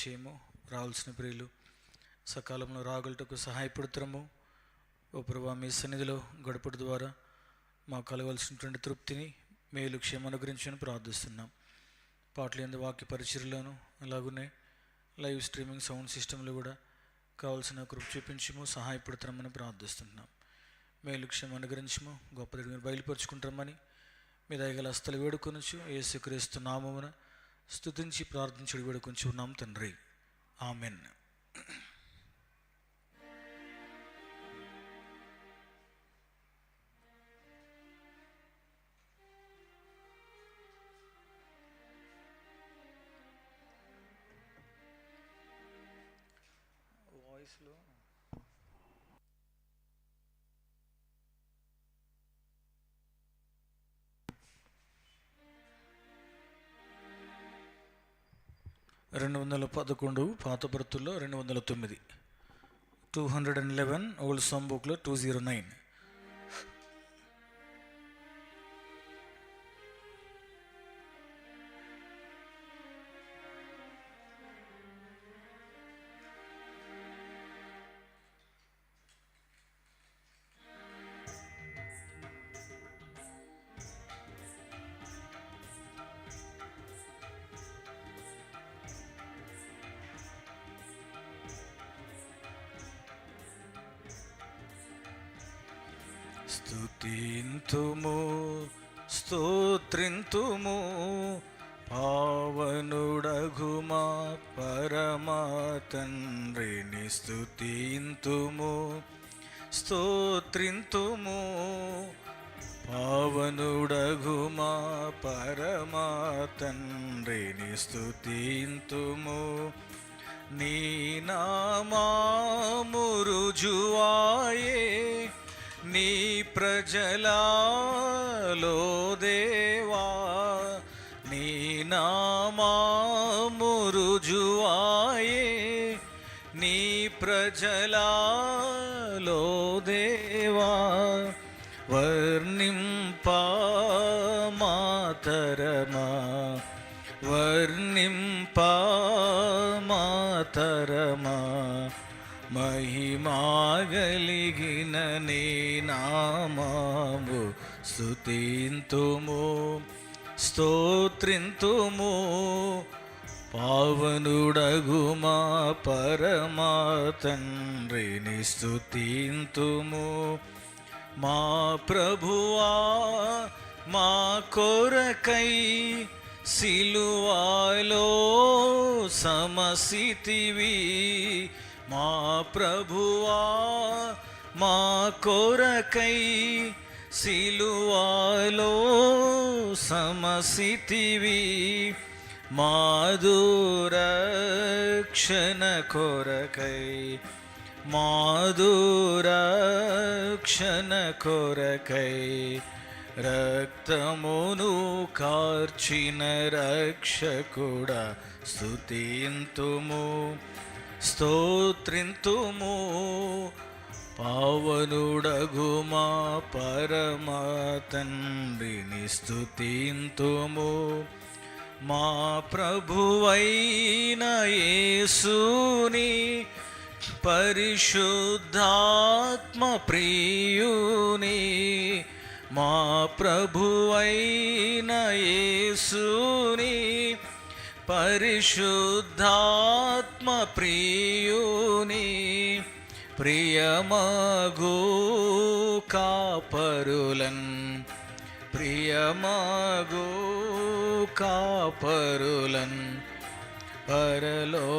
దయచేయము. రావాల్సిన ప్రియులు సకాలంలో రాగలటకు సహాయపడుతున్నాము. ఓ ప్రభువా, మీ సన్నిధిలో గడుపుడు ద్వారా మాకు కలగవలసినటువంటి తృప్తిని, మేలు, క్షేమ అనుగ్రహించని ప్రార్థిస్తున్నాం. పాటలు ఎందు వాక్య పరిచర్యలోను, అలాగనే లైవ్ స్ట్రీమింగ్ సౌండ్ సిస్టంలో కూడా కావాల్సిన కృప చూపించము, సహాయపడుతున్నామని ప్రార్థిస్తున్నాం. మేలు, క్షేమ అనుగ్రహించము, గొప్ప దగ్గర మీరు బయలుపరుచుకుంటామని మీ దయగల హస్తలు వేడుకొనొచ్చు. యేసుక్రీస్తు నామమున స్తుతించి ప్రార్థించుడు వేడుకొంచు ఉన్నాం తండ్రి, ఆమెన్. వాయిస్లో రెండు 211 పాత బ్రతుల్లో 209, 211 ఓల్డ్ సాంగ్ బుక్లో 209. స్తుతింతుము, స్తోత్రింతుము, పావనుడగుమా పరమా తండ్రిని. స్తుతింతుము, స్తోత్రింతుము, పావనుడగుమా పరమా తండ్రిని. స్తుతింతుము, నీ నామము రుజువాయే నీ ప్రజలలో దేవా. నీ నామము రుజువాయే నీ ప్రజలలో దేవా. వర్ణింపా మాతరమా, వర్ణింపా మాతరమా, మహిమాగలిగిన నీ నామము. స్తుతింతుము, స్తోత్రింతుము, పావనుడగుమా పరమా తండ్రిని. స్తుతింతుము, మా ప్రభువా మా కొరకై సిలువలో సమసితివి. మా ప్రభువా మా కొరకై సిలువలో సమసితివి. మాదురక్షణ కొరకై, మాదురక్షణ కొరకై రక్తమును కార్చిన రక్షకుడా. స్తుతింతుము, స్తోత్రింతుము, పావనుడగుమా పరమా తండ్రిని. స్తుతింతుము, మా ప్రభువైన యేసుని పరిశుద్ధాత్మ ప్రియుని. మా ప్రభువైన యేసుని పరిశుద్ధాత్మ ప్రియుని. ప్రియమగు కాపరులన్, ప్రియమగు కాపరులన్ పరలో.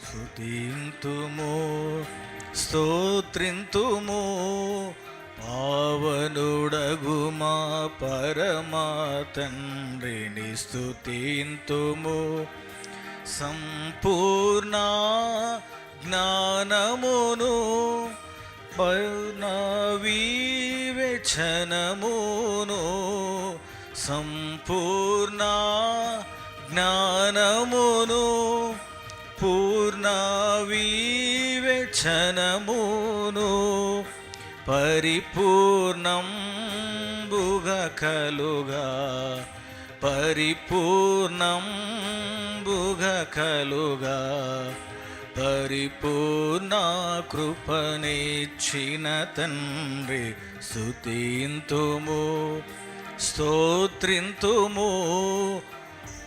స్తుతింతుము, స్తోత్రింతుము, పావనుడగుమా పరమా తండ్రిని. స్తుతింతుము, సంపూర్ణ జ్ఞానమును పౌర్ణ వివేచనమును. సంపూర్ణ జ్ఞానమును పూర్ణ వివేచనమును పరిపూర్ణంబుగా కలుగా పరిపూర్ణంబుగా కలుగా పరిపూర్ణ కృపనిచ్చిన తండ్రి స్తుతింతుము స్తోత్రింతుము.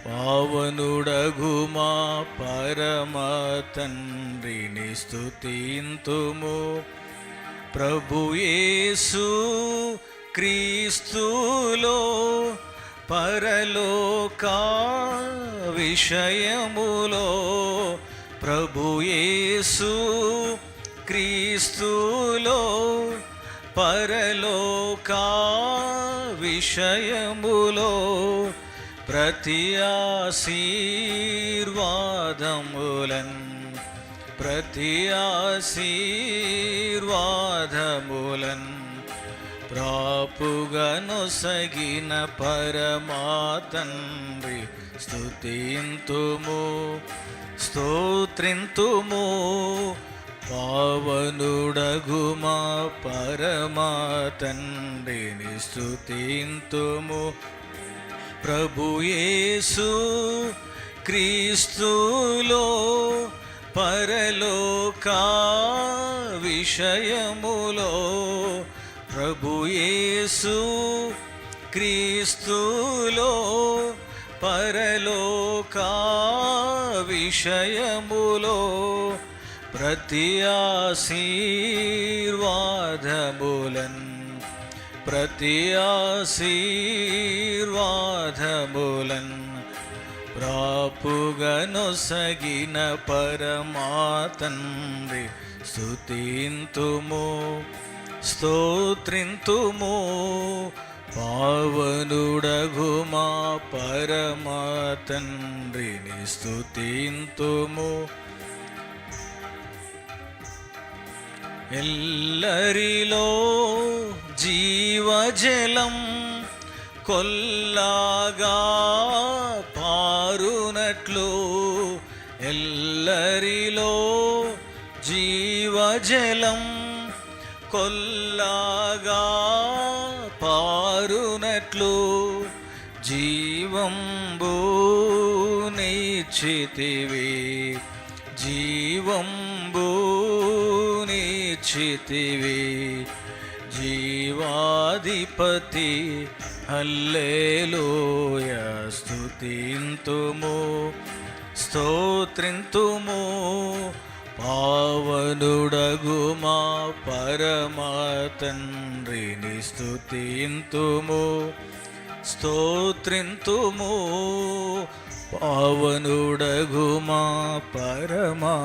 పావనుడగు మా పరమ తండ్రిని స్తుతింతుము. ప్రభు యేసు క్రీస్తులో పరలోక విషయములో ప్రభు యేసు క్రీస్తులో పరలోక విషయములో ప్రతి ఆశీర్వాదములన్ ప్రాపుగనొసగిన పరమా తండ్రి స్తుతింతుము స్తోత్రింతుము. పావనుడగు మా పరమా తండ్రిని స్తుతింతుము. ప్రభు యేసు క్రీస్తులో పరలోక విషయములో ప్రభు యేసు క్రీస్తులో పరలోక విషయములో ప్రతి ఆశీర్వాదములన్ ప్రాపుగనొసగిన పరమా తండ్రి స్తుతింతుము స్తోత్రింతుము. పావనుడగు మా పరమా తండ్రిని స్తుతింతుము. ఎల్లరిలో జీవజలం కొల్లాగా పారునట్లు ఎల్లరిలో జీవజలం కొల్లాగా పారునట్లు జీవంబునిచ్చితివి జీవంబునిచ్చితివి. జీవాధిపతి హల్లెలూయా స్తుతింతుము స్తోత్రింతుము. పావనుడగు మా పరమా తండ్రిని స్తుతింతుము స్తోత్రింతుము. పావనుడగు మా పరమా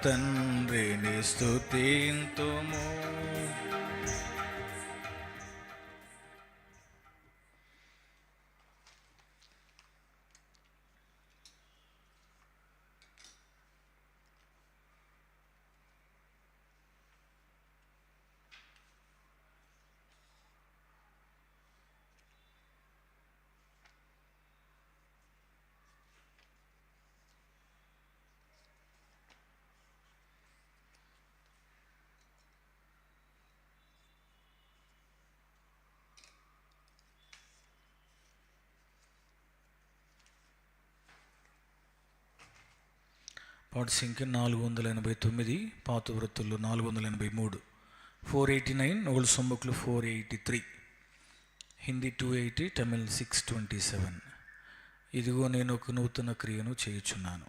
తండ్రిని స్తుతింతుము. పాట సంఖ్య 489, పాత వృత్తుల్లో 483, 489, ఓల్డ్ సొమ్మకులు 483, హిందీ 280, తమిళ్ 627. ఇదిగో నేను ఒక నూతన క్రియను చేయుచున్నాను.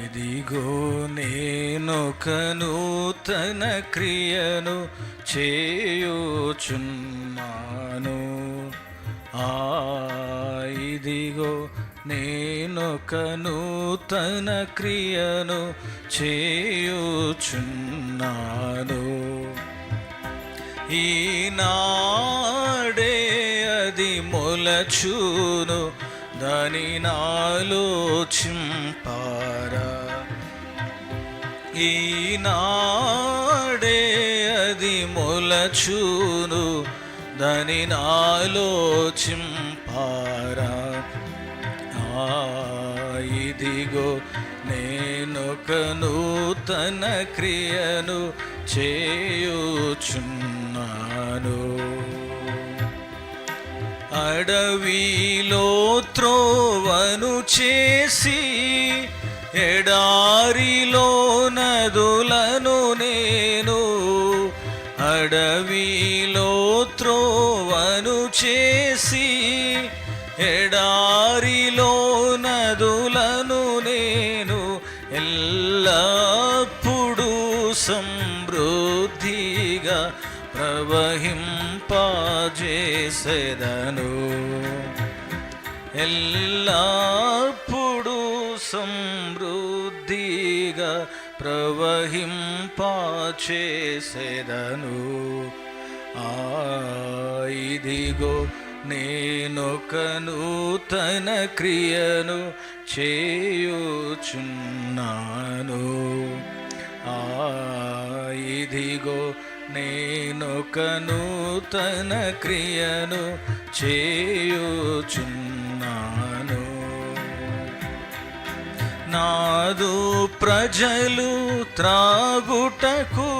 ఇదిగో నేనొక నూతన క్రియను చేయుచున్నాను. ఇదిగో నేనొక నూతన క్రియను చేయుచున్నాను. ఈనాడే అది మొలచును, దాని నాలోచింపారా. ఈనాడే అది మొలచును, దాని నాలోచింపారా. ఇదిగో నేనొక నూతన క్రియను చేయుచున్నాను. అడవిలో త్రోవను చేసి ఎడారిలో నదులను నేను, అడవిలో త్రోవను చేసి ఎడారిలో నదులను నేను, ఎల్లప్పుడూ సమృద్ధిగా ప్రవహింపజేసెదను. ఎల్లప్పుడూ సమృద్ధిగా ప్రవహింపజేసెదను. ఇదిగో నేనొక నూతన క్రియను చేయుచున్నాను. ఇదిగో నేనొక నూతన క్రియను చేయుచున్నాను. నాదు ప్రజలు త్రాగుటకు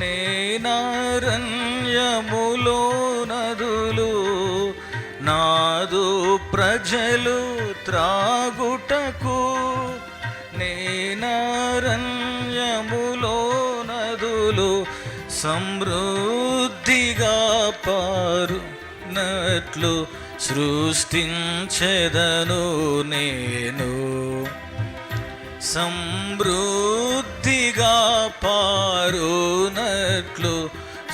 నేనరణ్యములో నదులు, నాదు ప్రజలు త్రాగుటకు నేనరణ్యములో నదులు, సమృద్ధిగా పారునట్లు సృష్టించెదను నేను. సమృద్ధిగా పారునట్లు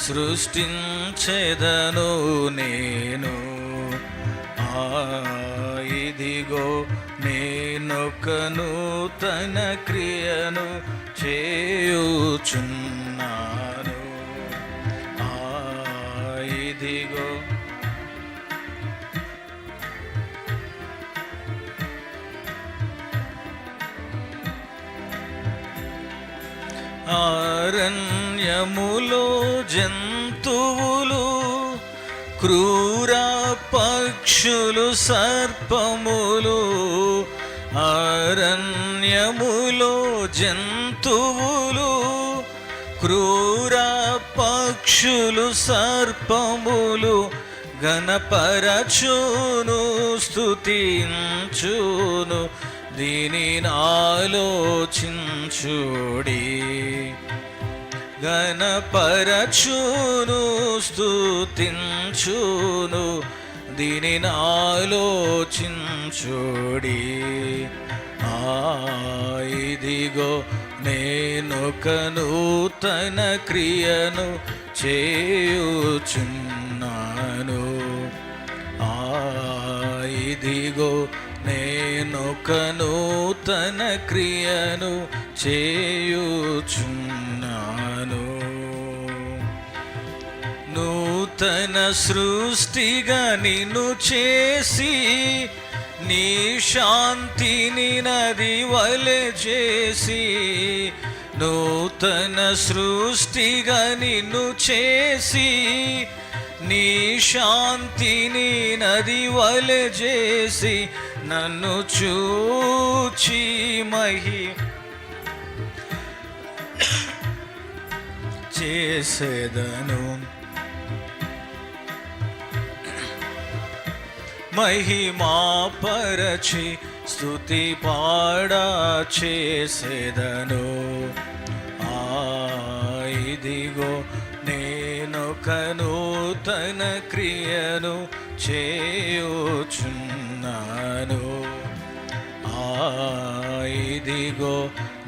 సృష్టించెదను నేను. ఇదిగో నేనొక నూతన క్రియను చేయుచున్నాను. ఇదిగో అరణ్యములో జంతువులు, క్రూర పక్షులు, సర్పములు, అరణ్యములో జంతువులు, క్రూర పక్షులు, సర్పములు గణపరచును, స్తుతించును, దీనిని ఆలోచించుడి. గణపరచును, స్తుతించును, దీనిని ఆలోచించుడి. ఇదిగో నేనొక నూతన క్రియను చేయుచున్నాను. ఇదిగో నేనొక నూతన క్రియను చేయుచున్నాను. నూతన సృష్టిగా నిన్ను చేసి, నీ శాంతిని నది వలె చేసి, నూతన సృష్టిగా నిన్ను చేసి, నీ శాంతిని నది వలె చేసి, నన్ను చూచి చేసేదను. మహిమాపరచి స్తుతి పాడా చేసేదను. ఇదిగో నేనొక నూతన క్రియను చేయుచున్నాను. ఇదిగో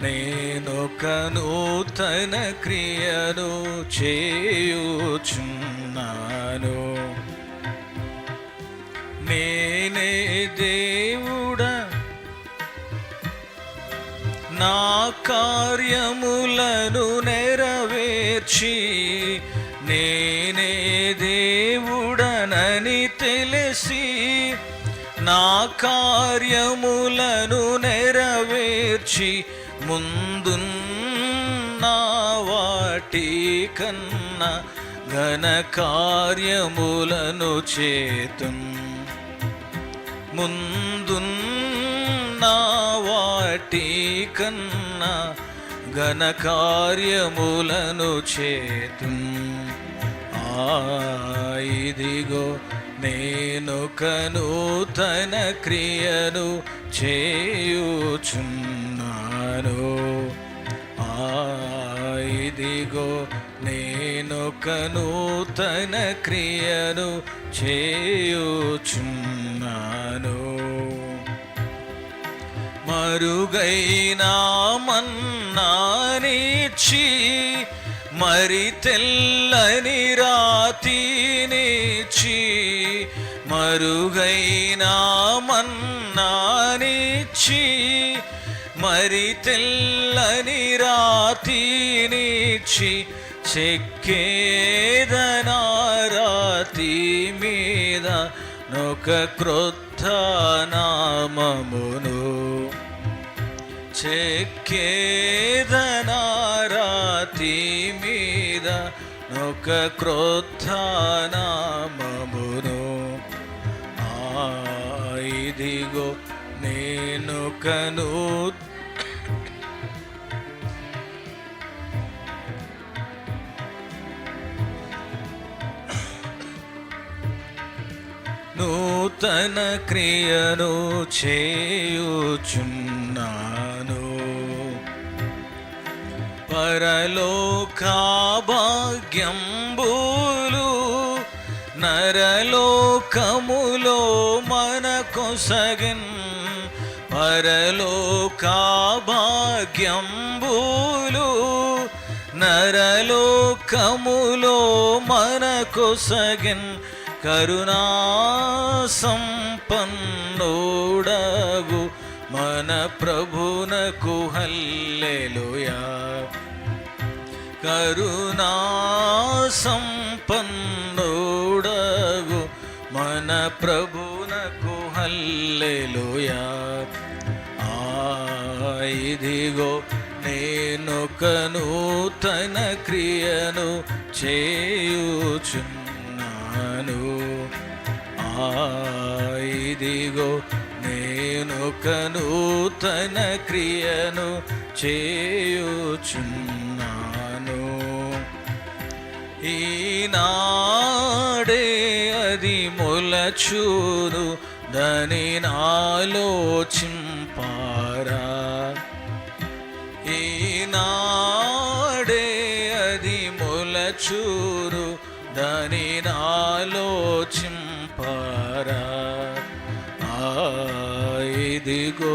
నేనొక నూతన క్రియను చేయుచున్నాను. నేనే దేవుడా నా కార్యములను నెరవేర్చి, నేనే దేవుడనని తెలిసి నా కార్యములను నెరవేర్చి, ముందున్న వాటి కన్నా ఘన కార్యములను చేతున్. ముందున్న వాటి కన్నా ఘన కార్యములను చేతున్. ఇదిగో నేనొక నూతన క్రియను చేయుచున్నాను. ఇదిగో నేనొక నూతన క్రియను చేయుచున్నాను. మరుగైన మన్నానిచ్చి, మరి తెల్లని రాతినిచ్చి, మరుగైన మన్నానిచ్చి, మరి తెల్లని రాతినిచ్చి, చెక్కేదనా రాతి మీద నొక క్రొత్త నామమును. చెక్కేదనా రాతి మీద నొక క్రొత్త నామమును. ఇదిగో నేనొక నూతన క్రియను చేయుచున్నాను. పరలోక భాగ్యంబులు నరలోకములో మనకొసగిన్. పరలోక భాగ్యంబులు నరలోకములో మనకొసగిన్. కరుణా సంపన్నుడగు మన ప్రభునకు హల్లెలూయా. కరుణా సంపన్నుడగు మన ప్రభునకు హల్లెలూయా. ఇదిగో నేనొక నూతన క్రియను చేయుచున్నాను. ఇదిగో నేనొక నూతన క్రియను చేయుచున్నాను. ఈనాడే అది మొలచును దాని నాలోచింపారా. ఈనాడే అది మొలచును దాని నాలోచింపారా. ఇదిగో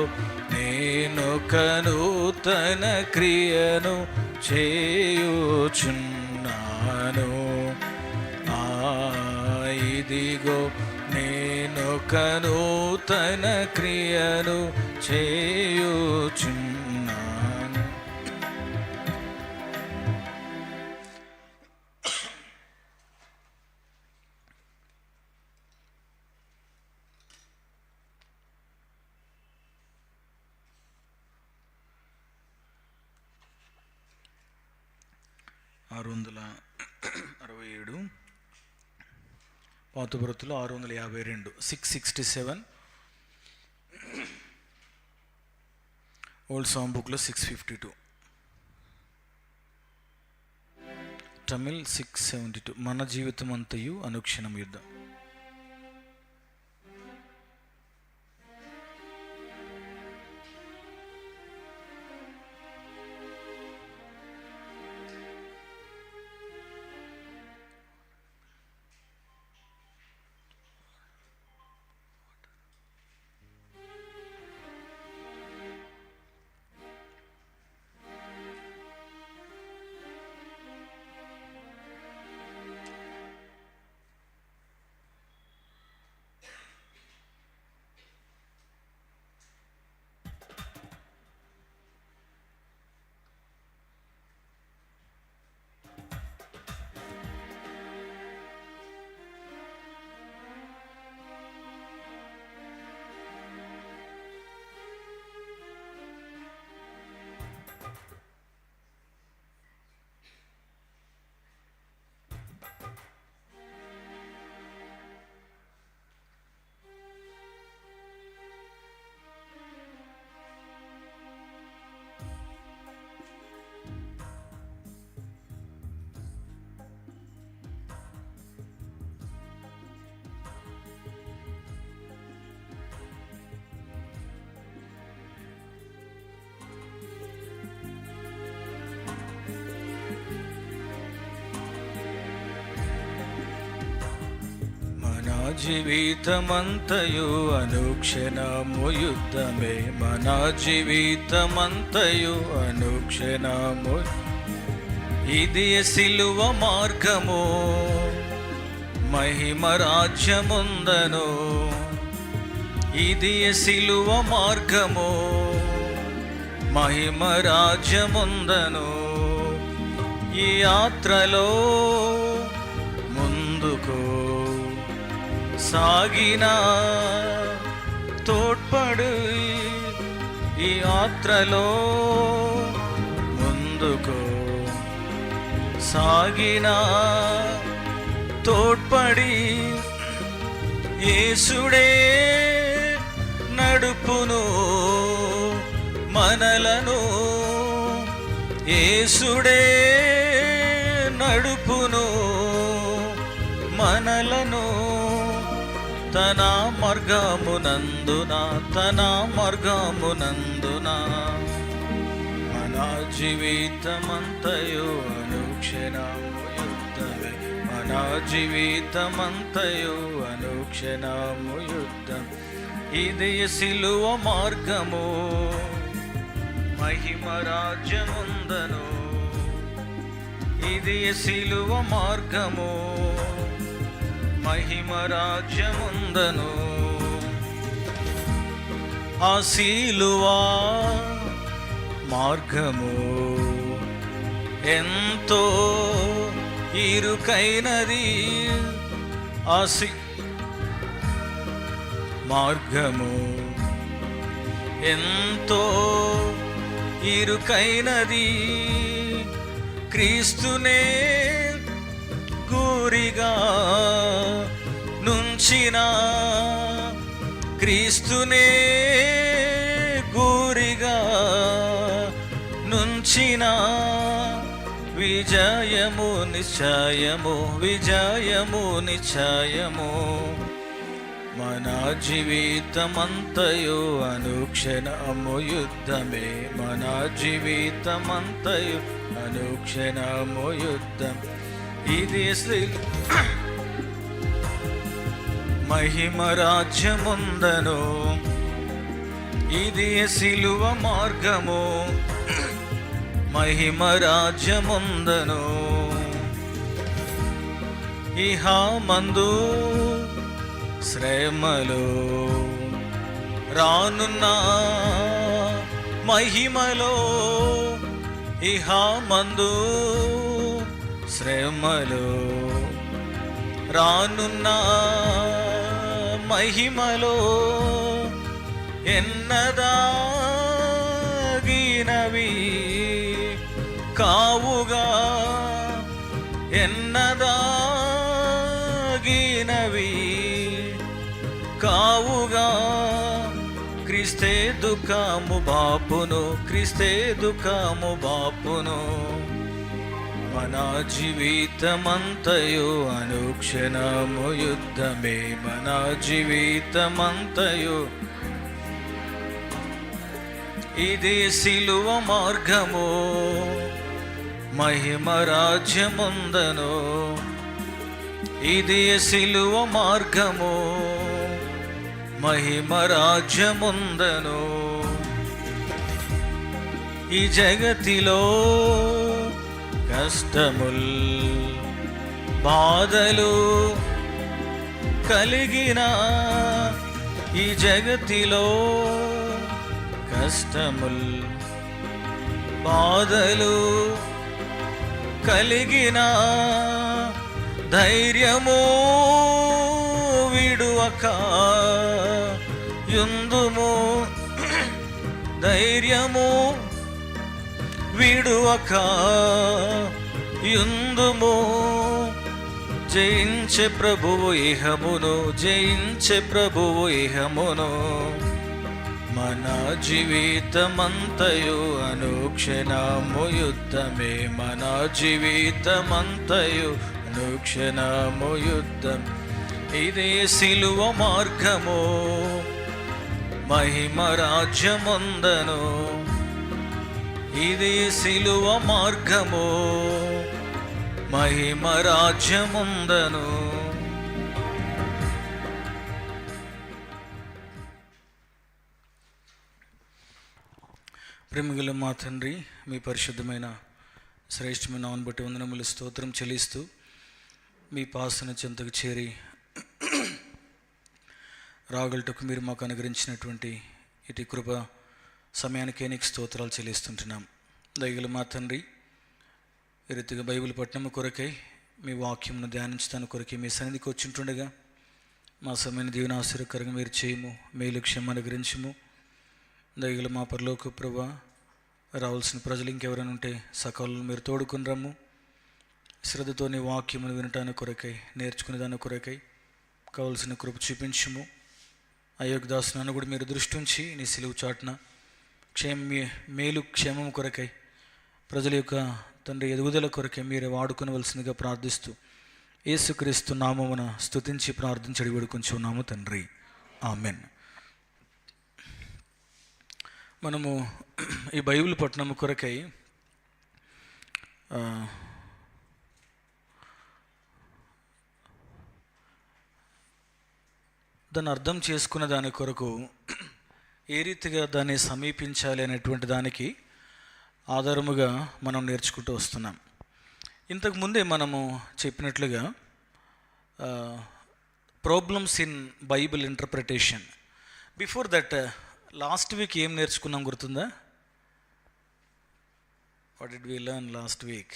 నేనొక నూతన క్రియను చేయుచున్నాను. ఇదిగో నేనొక నూతన క్రియను చేయుచున్నాను. $667 పాత బ్రతులు 652 667 ఓల్డ్ సాంగ్ బుక్లో 652 తమిళ్ 672 మన జీవితం అంతయు అనుక్షణం యుద్ధం. జీవితమంతయు అనుక్షణము యుద్ధమే, మన జీవితమంతయు అనుక్షణము. ఇది సిలువ మార్గము, మహిమ రాజ్యముందను. ఇది సిలువ మార్గము, మహిమ రాజ్యముందను. ఈ యాత్రలో ముందుకు సాగిన తోడ్పడు, ఈ యాత్రలో ముందుకు సాగిన తోడ్పడి యేసుడే నడుపును మనలను, యేసుడే నడుపును మనలను. తన మార్గమునందున, తన మార్గమునందున మన జీవితమంతయు అనుక్షణము యుద్ధమే, మన జీవితమంతయు అనుక్షణము యుద్ధం. ఇది సిలువ మార్గము, మహిమ రాజ్యముందను. ఇది సిలువ మార్గము, మహిమ రాజ్యముందను. ఆ సిలువా మార్గము ఎంతో ఇరుకైనది, ఆ మార్గము ఎంతో ఇరుకైనది. క్రీస్తునే గురిగా నుంచిన, క్రీస్తునే గురిగా నుంచిన విజయము నిశ్చయము, విజయము నిశ్చయము. మన జీవితమంతయు అనుక్షణము యుద్ధమే, మన జీవితమంతయు అనుక్షణము యుద్ధం. ఇది మహిమ రాజ్యముందను. ఇది సిలువ మార్గము, మహిమ రాజ్యముందను. ఇహ మందు శ్రమలో రానున్న మహిమలో, ఇహ మందు శ్రమలో రానున్న మహిమలో ఎన్నదాగినవి కావుగా, ఎన్నదాగినవి కావుగా. క్రీస్తే దుఃఖము బాపును, క్రీస్తే దుఃఖము బాపును. మన జీవితమంతయు అనుక్షణము యుద్ధమే, మన జీవితమంతయు. ఇది సిలువ మార్గము, మహిమ రాజ్యముందను. ఇది సిలువ మార్గము, మహిమ రాజ్యముందను. ఈ జగతిలో కష్టముల్ బాధలు కలిగిన, ఈ జగతిలో కష్టముల్ బాధలు కలిగిన ధైర్యము విడువక యుందుము, ధైర్యము విడువక యుందుము. జయించే ప్రభువు ఇహమును, జయించే ప్రభువు ఇహమును. మన జీవితమంతయు అనుక్షణము యుద్ధమే, మన జీవితమంతయు అనుక్షణము యుద్ధం. ఇదే సిలువ మార్గము, మహిమ రాజ్యముందను. ఇది సిలువ మార్గము, మహిమ రాజ్యముందను. ప్రేమగల మా తండ్రి, మీ పరిశుద్ధమైన శ్రేష్టమైన నామమును బట్టి వందనములు స్తోత్రం చెల్లిస్తూ మీ పాసన చెంతకు చేరి రాగలటకు మీరు మాకు అనుగ్రహించినటువంటి ఇటు కృప సమయానికే నీకు స్తోత్రాలు చెల్లిస్తుంటున్నాం. దయగల మా తండ్రి, ఈ రీతిగా బైబిల్ పట్టణము కొరకై మీ వాక్యమును ధ్యానించడానికి కొరకై మీ సన్నిధికి వచ్చింటుండగా మా సమయాన్ని దీవెన ఆశీర్వకరంగా మీరు చేయము, మేలు క్షేమ అనుగ్రహించము. దయగల మా పరలోక ప్రభువా, రావాల్సిన ప్రజలు ఇంకెవరైనా ఉంటే సకాలంలో మీరు తోడుకుని రమ్ము. శ్రద్ధతో నీ వాక్యమును వినటానికి కొరకై, నేర్చుకునే దాని కొరకై కావలసిన కృప చూపించము. అయోగ్యదాసు నన్ను కూడా మీరు దృష్టి ఉంచి నీ సిలువు చాటున మేలు క్షేమం కొరకై, ప్రజల యొక్క తండ్రి ఎదుగుదల కొరకై మీరే వాడుకొనవలసిందిగా ప్రార్థిస్తూ యేసుక్రీస్తు నామమున స్తుతించి ప్రార్థించి అడిగి వేడుకొంచున్నాము తండ్రి, ఆమెన్. మనము ఈ బైబిల్ పట్టణము కొరకై దాన్ని అర్థం చేసుకున్న దాని కొరకు ఏ రీతిగా దాన్ని సమీపించాలి అనేటువంటి దానికి ఆధారముగా మనం నేర్చుకుంటూ వస్తున్నాం. ఇంతకుముందే మనము చెప్పినట్లుగా problems in Bible interpretation. Before that last week ఏం నేర్చుకున్నాం గుర్తుందా? What did we learn last week?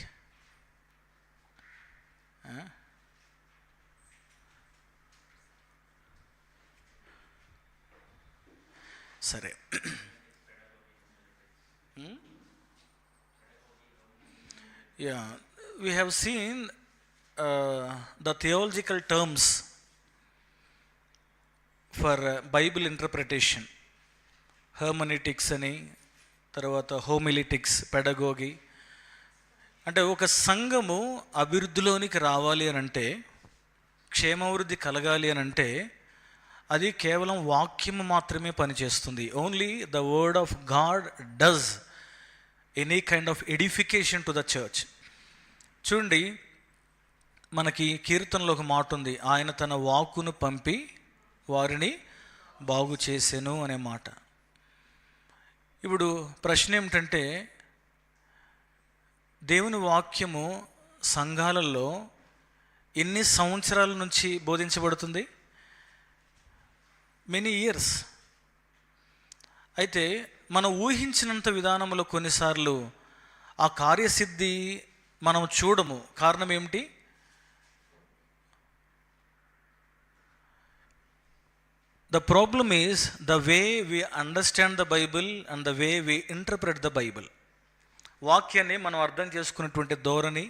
సరే, yeah, we have seen the theological terms for Bible interpretation. Hermeneutics అని, తర్వాత హోమిలిటిక్స్, పెడగోగి. అంటే ఒక సంఘము అభివృద్ధిలోనికి రావాలి అని అంటే, క్షేమాభివృద్ధి కలగాలి అని అంటే అది కేవలం వాక్యము మాత్రమే పనిచేస్తుంది. Only the word of God does any kind of edification to the church. చూడండి, మనకి కీర్తనలో ఒక మాట ఉంది, ఆయన తన వాక్కును పంపి వారిని బాగు చేసెను అనే మాట. ఇప్పుడు ప్రశ్న ఏమిటంటే, దేవుని వాక్యము సంఘాలలో ఎన్ని సంవత్సరాల నుంచి బోధించబడుతుంది? Many years. అయితే మనం ఊహించినంత విధానంలో కొన్నిసార్లు ఆ కార్యసిద్ధి మనం చూడము. కారణం ఏమిటి? The problem is the way we understand the Bible and the way we interpret the Bible. వాక్యాన్ని మనం అర్థం చేసుకున్నటువంటి ధోరణి,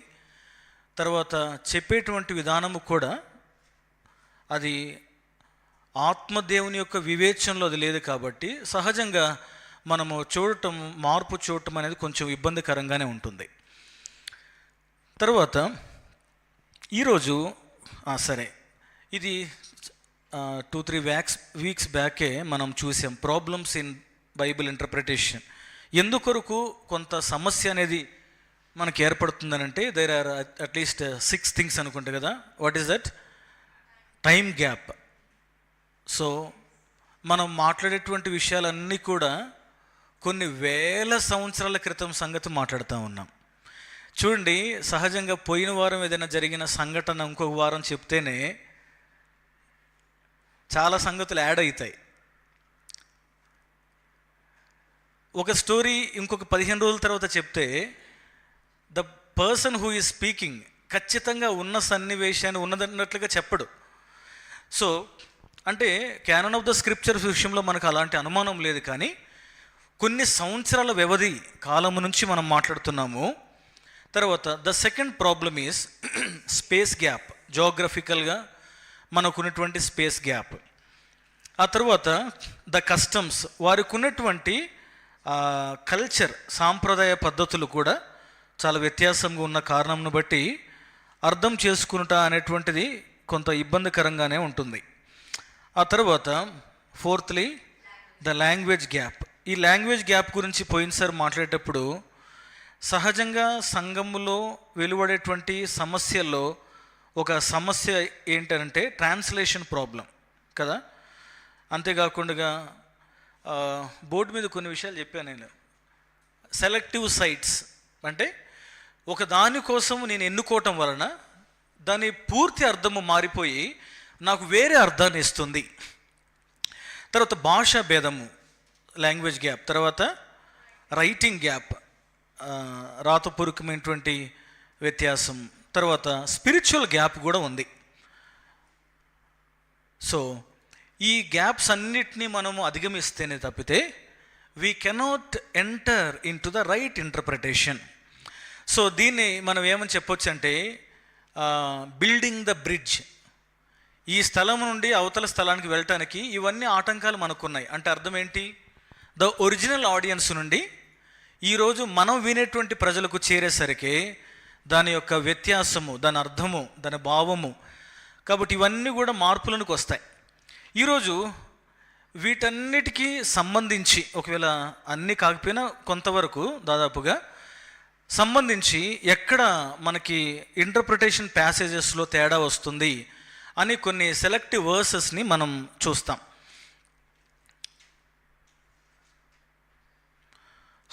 తర్వాత చెప్పేటువంటి విధానము కూడా అది ఆత్మదేవుని యొక్క వివేచనలో అది లేదు. కాబట్టి సహజంగా మనము మార్పు చూడటం అనేది కొంచెం ఇబ్బందికరంగానే ఉంటుంది. తర్వాత ఈరోజు సరే, ఇది 2-3 వీక్స్ బ్యాకే మనం చూసాం ప్రాబ్లమ్స్ ఇన్ బైబిల్ ఇంటర్ప్రిటేషన్. ఎందుకొరకు కొంత సమస్య అనేది మనకు ఏర్పడుతుందనంటే, దేర్ ఆర్ అట్లీస్ట్ 6 థింగ్స్ అనుకుంటా కదా. What is that? Time gap. So మనం మాట్లాడేటువంటి విషయాలన్నీ కూడా కొన్ని వేల సంవత్సరాల క్రితం సంగతి మాట్లాడుతూ ఉన్నాం. చూడండి, సహజంగా పోయిన వారం ఏదైనా జరిగిన సంఘటన ఇంకొక వారం చెప్తేనే చాలా సంగతులు యాడ్ అవుతాయి. ఒక స్టోరీ ఇంకొక 15 రోజుల తర్వాత చెప్తే the person who is speaking ఖచ్చితంగా ఉన్న సన్నివేశాన్ని ఉన్నదన్నట్లుగా చెప్పడు. సో అంటే క్యానన్ ఆఫ్ ద స్క్రిప్చర్స్ విషయంలో మనకు అలాంటి అనుమానం లేదు. కానీ కొన్ని సంవత్సరాల వ్యవధి కాలము నుంచి మనం మాట్లాడుతున్నాము. తర్వాత the second problem is space gap. జోగ్రఫికల్గా మనకున్నటువంటి స్పేస్ గ్యాప్. ఆ తర్వాత ద కస్టమ్స్, వారికి ఉన్నటువంటి కల్చర్, సాంప్రదాయ పద్ధతులు కూడా చాలా వ్యత్యాసంగా ఉన్న కారణంను బట్టి అర్థం చేసుకునుట అనేటువంటిది కొంత ఇబ్బందికరంగానే ఉంటుంది. ఆ తర్వాత ఫోర్త్లీ ద లాంగ్వేజ్ గ్యాప్. ఈ లాంగ్వేజ్ గ్యాప్ గురించి పోయినసారి మాట్లాడేటప్పుడు సహజంగా సంఘములో వెలువడేటువంటి సమస్యల్లో ఒక సమస్య ఏంటంటే ట్రాన్స్లేషన్ ప్రాబ్లం కదా. అంతేకాకుండా బోర్డు మీద కొన్ని విషయాలు చెప్పాను నేను. సెలెక్టివ్ సైట్స్ అంటే ఒక దానికోసం నేను ఎన్నుకోవటం వలన దాని పూర్తి అర్థము మారిపోయి నాకు వేరే అర్థాన్ని ఇస్తుంది. తర్వాత భాషా భేదము, లాంగ్వేజ్ గ్యాప్, తర్వాత రైటింగ్ గ్యాప్, రాతపూర్వకమైనటువంటి వ్యత్యాసం, తర్వాత స్పిరిచువల్ గ్యాప్ కూడా ఉంది. సో ఈ గ్యాప్స్ అన్నిటినీ మనము అధిగమిస్తేనే తప్పితే we cannot enter in to the right interpretation. So దీన్ని మనం ఏమని చెప్పొచ్చు అంటే బిల్డింగ్ ద బ్రిడ్జ్. ఈ స్థలం నుండి అవతల స్థలానికి వెళ్ళటానికి ఇవన్నీ ఆటంకాలు మనకున్నాయి. అంటే అర్థం ఏంటి? ద ఒరిజినల్ ఆడియన్స్ నుండి ఈరోజు మనం వినేటువంటి ప్రజలకు చేరేసరికి దాని యొక్క వ్యత్యాసము, దాని అర్థము, దాని భావము, కాబట్టి ఇవన్నీ కూడా మార్పులకు వస్తాయి. ఈరోజు వీటన్నిటికీ సంబంధించి ఒకవేళ అన్నీ కాకపోయినా కొంతవరకు దాదాపుగా సంబంధించి ఎక్కడ మనకి ఇంటర్ప్రిటేషన్ ప్యాసేజెస్లో తేడా వస్తుంది అని కొన్ని సెలెక్టివ్ వర్సెస్ని మనం చూస్తాం.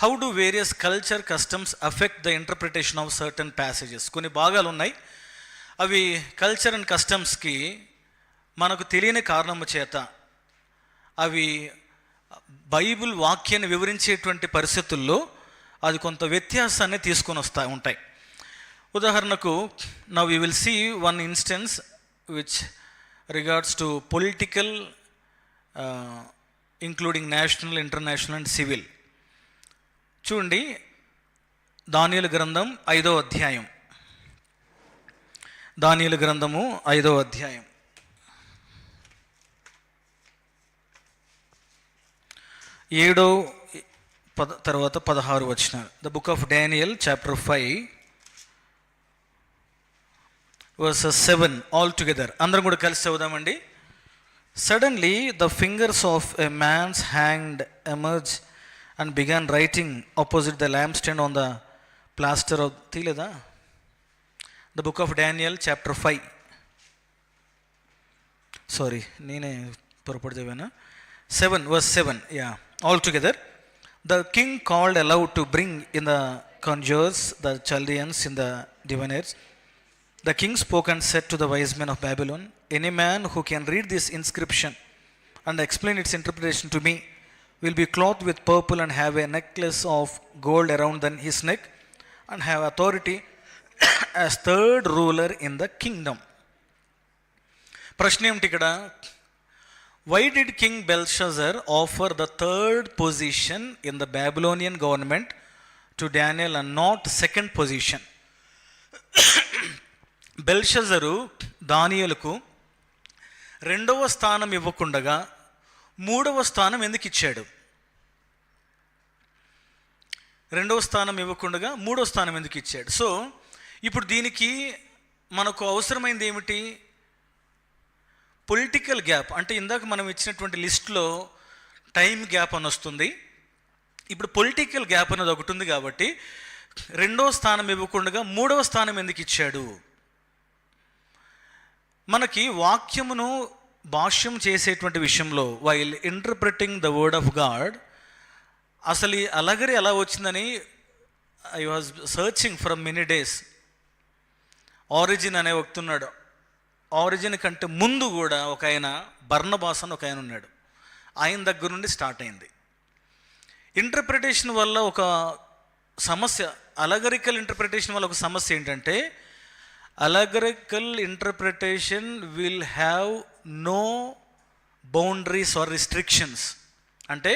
How do various culture customs affect the interpretation of certain passages? కొన్ని భాగాలు ఉన్నాయి, అవి కల్చర్ అండ్ కస్టమ్స్కి మనకు తెలియని కారణము చేత అవి బైబిల్ వాక్యాన్ని వివరించేటువంటి పరిస్థితుల్లో అది కొంత వ్యత్యాసాన్ని తీసుకొని ఉంటాయి. ఉదాహరణకు now we will see one instance which regards to political including national, international and civil. చూడండి, దానియేలు గ్రంథం 5వ అధ్యాయం. దానియేలు గ్రంథము 5వ అధ్యాయం 7వ తర్వాత 16 వచనాలు. The book of Daniel chapter 5 verses 7 all together. అందరం కూడా కలిసి చదువుదామండి. Suddenly the fingers of a man's hand emerge and began writing opposite the lampstand on the plaster of తీలేదా? The book of Daniel chapter 5. Sorry, నేనే పొరపాటు చదివాను. 7 verse 7. Yeah, all together. The king called aloud to bring in the conjurers, the Chaldeans, in the diviners. The king spoke and said to the wise men of Babylon, any man who can read this inscription and explain its interpretation to me will be clothed with purple and have a necklace of gold around his neck and have authority as third ruler in the kingdom. ప్రశ్న ఏమిటి ఇక్కడ? Why did King Belshazzar offer the third position in the Babylonian government to Daniel and not second position? Belshazzar దానియేలుకు రెండవ స్థానం ఇవ్వకుండగా మూడవ స్థానం ఎందుకు ఇచ్చాడు? రెండవ స్థానం ఇవ్వకుండా మూడవ స్థానం ఎందుకు ఇచ్చాడు? సో ఇప్పుడు దీనికి మనకు అవసరమైంది ఏమిటి? Political gap. అంటే ఇందాక మనం ఇచ్చినటువంటి లిస్ట్లో టైం గ్యాప్ అని వస్తుంది, ఇప్పుడు పొలిటికల్ గ్యాప్ అనేది ఒకటి ఉంది. కాబట్టి రెండవ స్థానం ఇవ్వకుండా మూడవ స్థానం ఎందుకు ఇచ్చాడు? మనకి వాక్యమును భాష్యం చేసేటువంటి విషయంలో while interpreting the word of God అసలు ఈ అలగరి ఎలా వచ్చిందని I was searching from many days. Origin అనే వ్యక్తున్నాడు. ఆరిజిన్ కంటే ముందు కూడా ఒక ఆయన బర్నబాస్ అని ఒక ఆయన ఉన్నాడు. ఆయన దగ్గర నుండి స్టార్ట్ అయింది. ఇంటర్ప్రిటేషన్ వల్ల ఒక సమస్య, అలగరికల్ ఇంటర్ప్రిటేషన్ వల్ల ఒక సమస్య ఏంటంటే allegorical interpretation will have no boundaries or restrictions. అంటే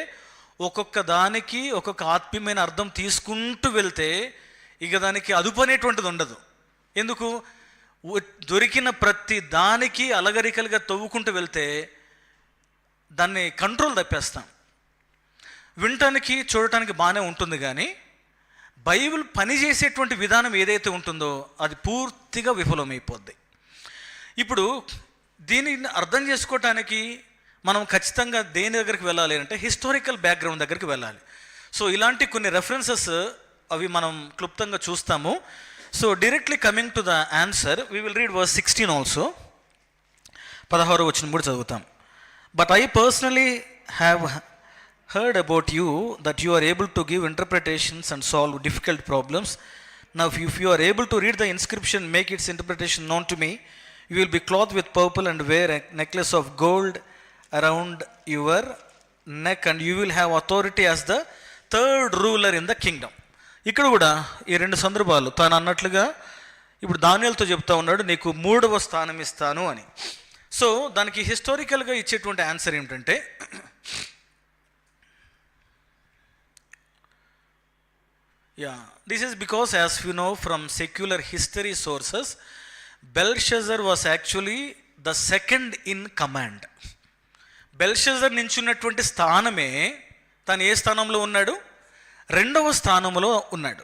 ఒక్కొక్క దానికి ఒక్కొక్క ఆత్మీయమైన అర్థం తీసుకుంటూ వెళ్తే ఇక దానికి అదుపు అనేటువంటిది ఉండదు. ఎందుకు? దొరికిన ప్రతి దానికి అలగరికలుగా తవ్వుకుంటూ వెళ్తే దాన్ని కంట్రోల్ తప్పేస్తాం. వినటానికి చూడటానికి బాగానే ఉంటుంది, కానీ బైబిల్ పనిచేసేటువంటి విధానం ఏదైతే ఉంటుందో అది పూర్తిగా విఫలమైపోద్ది. ఇప్పుడు దీనిని అర్థం చేసుకోవటానికి మనం ఖచ్చితంగా దేని దగ్గరికి వెళ్ళాలి అంటే హిస్టారికల్ బ్యాక్గ్రౌండ్ దగ్గరికి వెళ్ళాలి. సో ఇలాంటి కొన్ని రెఫరెన్సెస్ అవి మనం క్లుప్తంగా చూస్తాము. So directly coming to the answer, we will read verse 16 also. 16వ వచనం కూడా చదువుతాం. But I personally have heard about you that you are able to give interpretations and solve difficult problems. Now if you are able to read the inscription, make its interpretation known to me, you will be clothed with purple and wear a necklace of gold around your neck, and you will have authority as the third ruler in the kingdom. ఇక్కడ కూడా ఈ రెండు సందర్భాలు తాను అన్నట్లుగా ఇప్పుడు దానియేలుతో చెప్తా ఉన్నాడు, నీకు 3వ స్థానం ఇస్తాను అని. సో దానికి హిస్టారికల్గా ఇచ్చేటువంటి ఆన్సర్ ఏమిటంటే, this is because, as you know from secular history sources, Belshazzar was actually the second in command. Belshazzar నించున్నటువంటి స్థానమే తను ఏ స్థానంలో ఉన్నాడు? 2వ స్థానంలో ఉన్నాడు.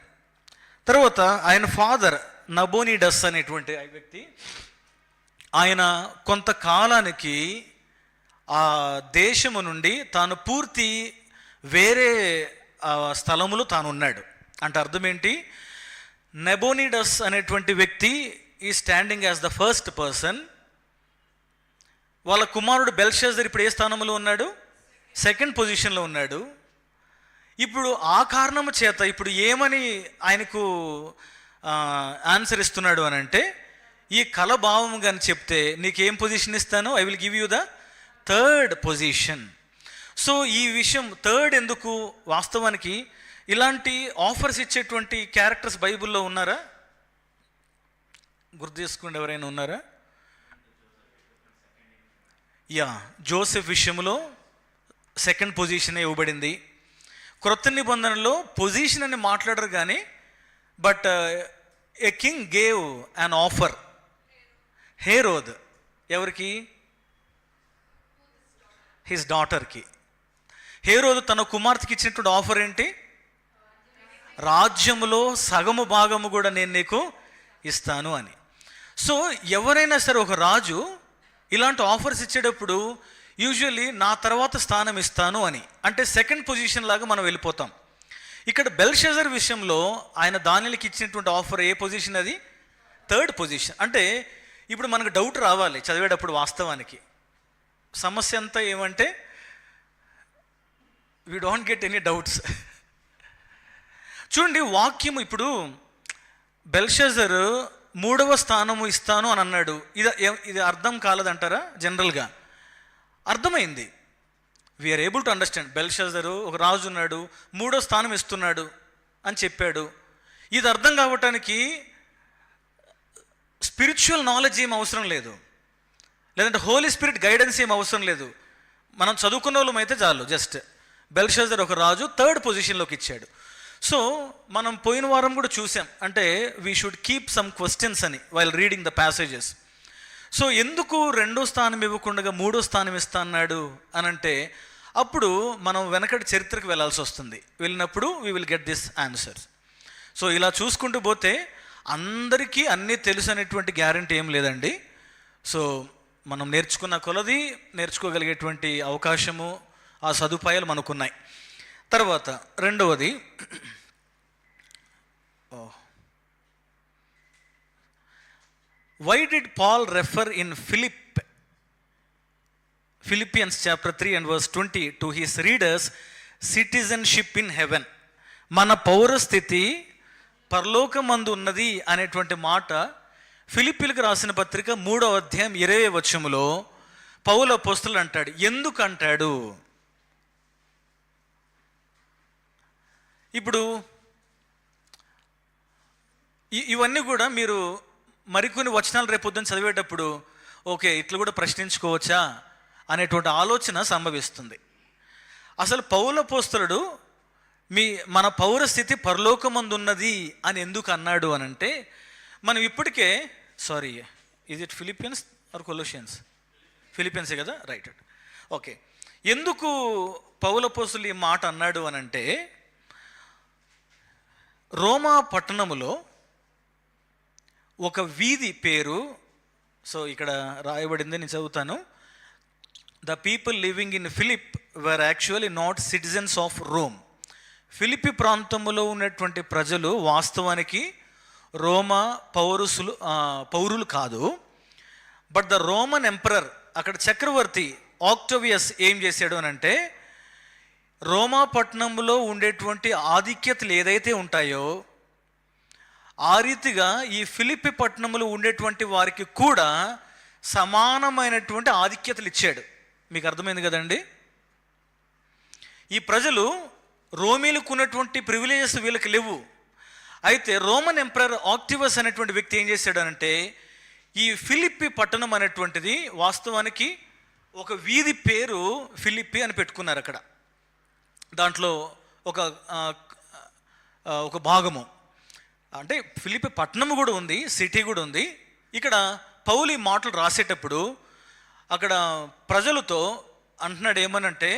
తర్వాత ఆయన ఫాదర్ నబోనిడస్ అనేటువంటి వ్యక్తి, ఆయన కొంతకాలానికి ఆ దేశము నుండి తాను పూర్తి వేరే స్థలములో తాను ఉన్నాడు. అంటే అర్థం ఏంటి? నెబోనిడస్ అనేటువంటి వ్యక్తి ఈ standing as the first person. వాళ్ళ కుమారుడు బెల్షజర్ ఇప్పుడు ఏ స్థానంలో ఉన్నాడు? 2nd పొజిషన్లో ఉన్నాడు. ఇప్పుడు ఆ కారణము చేత ఇప్పుడు ఏమని ఆయనకు ఆన్సర్ ఇస్తున్నాడు అని అంటే, ఈ కలభావం కానీ చెప్తే నీకేం పొజిషన్ ఇస్తాను? I will give you the 3rd position. So ఈ విషయం 3rd ఎందుకు? వాస్తవానికి ఇలాంటి ఆఫర్స్ ఇచ్చేటువంటి క్యారెక్టర్స్ బైబిల్లో ఉన్నారా? గుర్తు చేసుకోండి, ఎవరైనా ఉన్నారా? జోసెఫ్ విషయంలో 2nd పొజిషన్ ఇవ్వబడింది. క్రొత్త నిబంధనలో పొజిషన్ అని మాట్లాడరు కానీ, but a king gave an offer. Herod ఎవరికి? హిస్ డాటర్కి. హేరోద్ తన కుమార్తెకి ఇచ్చినటువంటి ఆఫర్ ఏంటి? రాజ్యములో సగము భాగము కూడా నేను నీకు ఇస్తాను అని. సో ఎవరైనా సరే ఒక రాజు ఇలాంటి ఆఫర్స్ ఇచ్చేటప్పుడు యూజువల్లీ నా తర్వాత స్థానం ఇస్తాను అని, అంటే 2nd పొజిషన్ లాగా మనం వెళ్ళిపోతాం. ఇక్కడ బెల్షజర్ విషయంలో ఆయన దానియేలుకి ఇచ్చినటువంటి ఆఫర్ ఏ పొజిషన్? అది 3rd పొజిషన్. అంటే ఇప్పుడు మనకు డౌట్ రావాలి చదివేటప్పుడు. వాస్తవానికి సమస్య అంతా ఏమంటే, we don't get any doubts. చూడండి వాక్యం ఇప్పుడు బెల్షజర్ 3వ స్థానము ఇస్తాను అని అన్నాడు. ఇది అర్థం కాలేదంటారా? జనరల్గా అర్థమైంది. We are able to understand. బెల్షజరు ఒక రాజు ఉన్నాడు, 3వ స్థానం ఇస్తున్నాడు అని చెప్పాడు. ఇది అర్థం కావటానికి స్పిరిచువల్ నాలెడ్జ్ ఏం అవసరం లేదు, లేదంటే హోలీ స్పిరిట్ గైడెన్స్ ఏం అవసరం లేదు. మనం చదువుకున్న వాళ్ళం అయితే చాలు. జస్ట్ బెల్షజర్ ఒక రాజు 3rd పొజిషన్లోకి ఇచ్చాడు. సో మనం పోయిన వారం కూడా చూసాం, అంటే we should keep some questions అని while reading the passages. So ఎందుకు 2వ స్థానం ఇవ్వకుండా 3వ స్థానం ఇస్తా అన్నాడు అని అంటే, అప్పుడు మనం వెనకటి చరిత్రకు వెళ్ళాల్సి వస్తుంది. వెళ్ళినప్పుడు we will get this answers. So ఇలా చూసుకుంటూ పోతే అందరికీ అన్నీ తెలుసు అనేటువంటి గ్యారంటీ ఏం లేదండి. సో మనం నేర్చుకున్న కొలది నేర్చుకోగలిగేటువంటి అవకాశము, ఆ సదుపాయాలు మనకున్నాయి. తర్వాత 2వది, why did Paul refer in Philippians chapter 3 and verse 20 to his readers citizenship in heaven? మన పౌరస్థితి పరలోకమందు ఉన్నది అనేటువంటి మాట ఫిలిప్పీలకు రాసిన పత్రిక 3వ అధ్యాయం 20వ వచనములో పౌలు అపోస్తలుడు అంటాడు. ఎందుకు అంటాడు? ఇప్పుడు ఇవన్నీ కూడా మీరు మరికొన్ని వచనాలు రేపొద్దున చదివేటప్పుడు ఓకే ఇట్లా కూడా ప్రశ్నించుకోవచ్చా అనేటువంటి ఆలోచన సంభవిస్తుంది. అసలు పౌలు అపోస్తలుడు మన పౌరస్థితి పరలోకమందు ఉన్నది అని ఎందుకు అన్నాడు అని అంటే, మనం ఇప్పటికే is it Philippians or Colossians? ఫిలిపియన్సే కదా, రైట్. ఓకే, ఎందుకు పౌలు అపోస్తలుడు ఈ మాట అన్నాడు అని అంటే, రోమా పట్టణములో ఒక వీధి పేరు, సో ఇక్కడ రాయబడింది, నేను చదువుతాను. The people living in Philippi were actually not citizens of Rome. Philippi ప్రాంతంలో ఉన్నటువంటి ప్రజలు వాస్తవానికి రోమా పౌరులు కాదు. బట్ ద రోమన్ ఎంపరర్, అక్కడ చక్రవర్తి ఆక్టోవియస్ ఏం చేశాడు అని అంటే, రోమా పట్టణంలో ఉండేటువంటి ఆధిక్యతలు ఏదైతే ఉంటాయో ఆ రీతిగా ఈ ఫిలిప్పి పట్టణంలో ఉండేటువంటి వారికి కూడా సమానమైనటువంటి ఆధిక్యతలు ఇచ్చాడు. మీకు అర్థమైంది కదండి. ఈ ప్రజలు రోమీలకు ఉన్నటువంటి ప్రివిలేజెస్ వీళ్ళకి లేవు. అయితే రోమన్ ఎంపరర్ ఆక్టివస్ అనేటువంటి వ్యక్తి ఏం చేశాడనంటే ఈ ఫిలిప్పి పట్టణం అనేటువంటిది వాస్తవానికి ఒక వీధి పేరు ఫిలిప్పి అని పెట్టుకున్నారు అక్కడ. దాంట్లో ఒక భాగము అంటే ఫిలిప్పి పట్టణము కూడా ఉంది, సిటీ కూడా ఉంది. ఇక్కడ పౌలు ఈ మాటలు రాసేటప్పుడు అక్కడ ప్రజలతో అంటున్నాడు ఏమనంటే,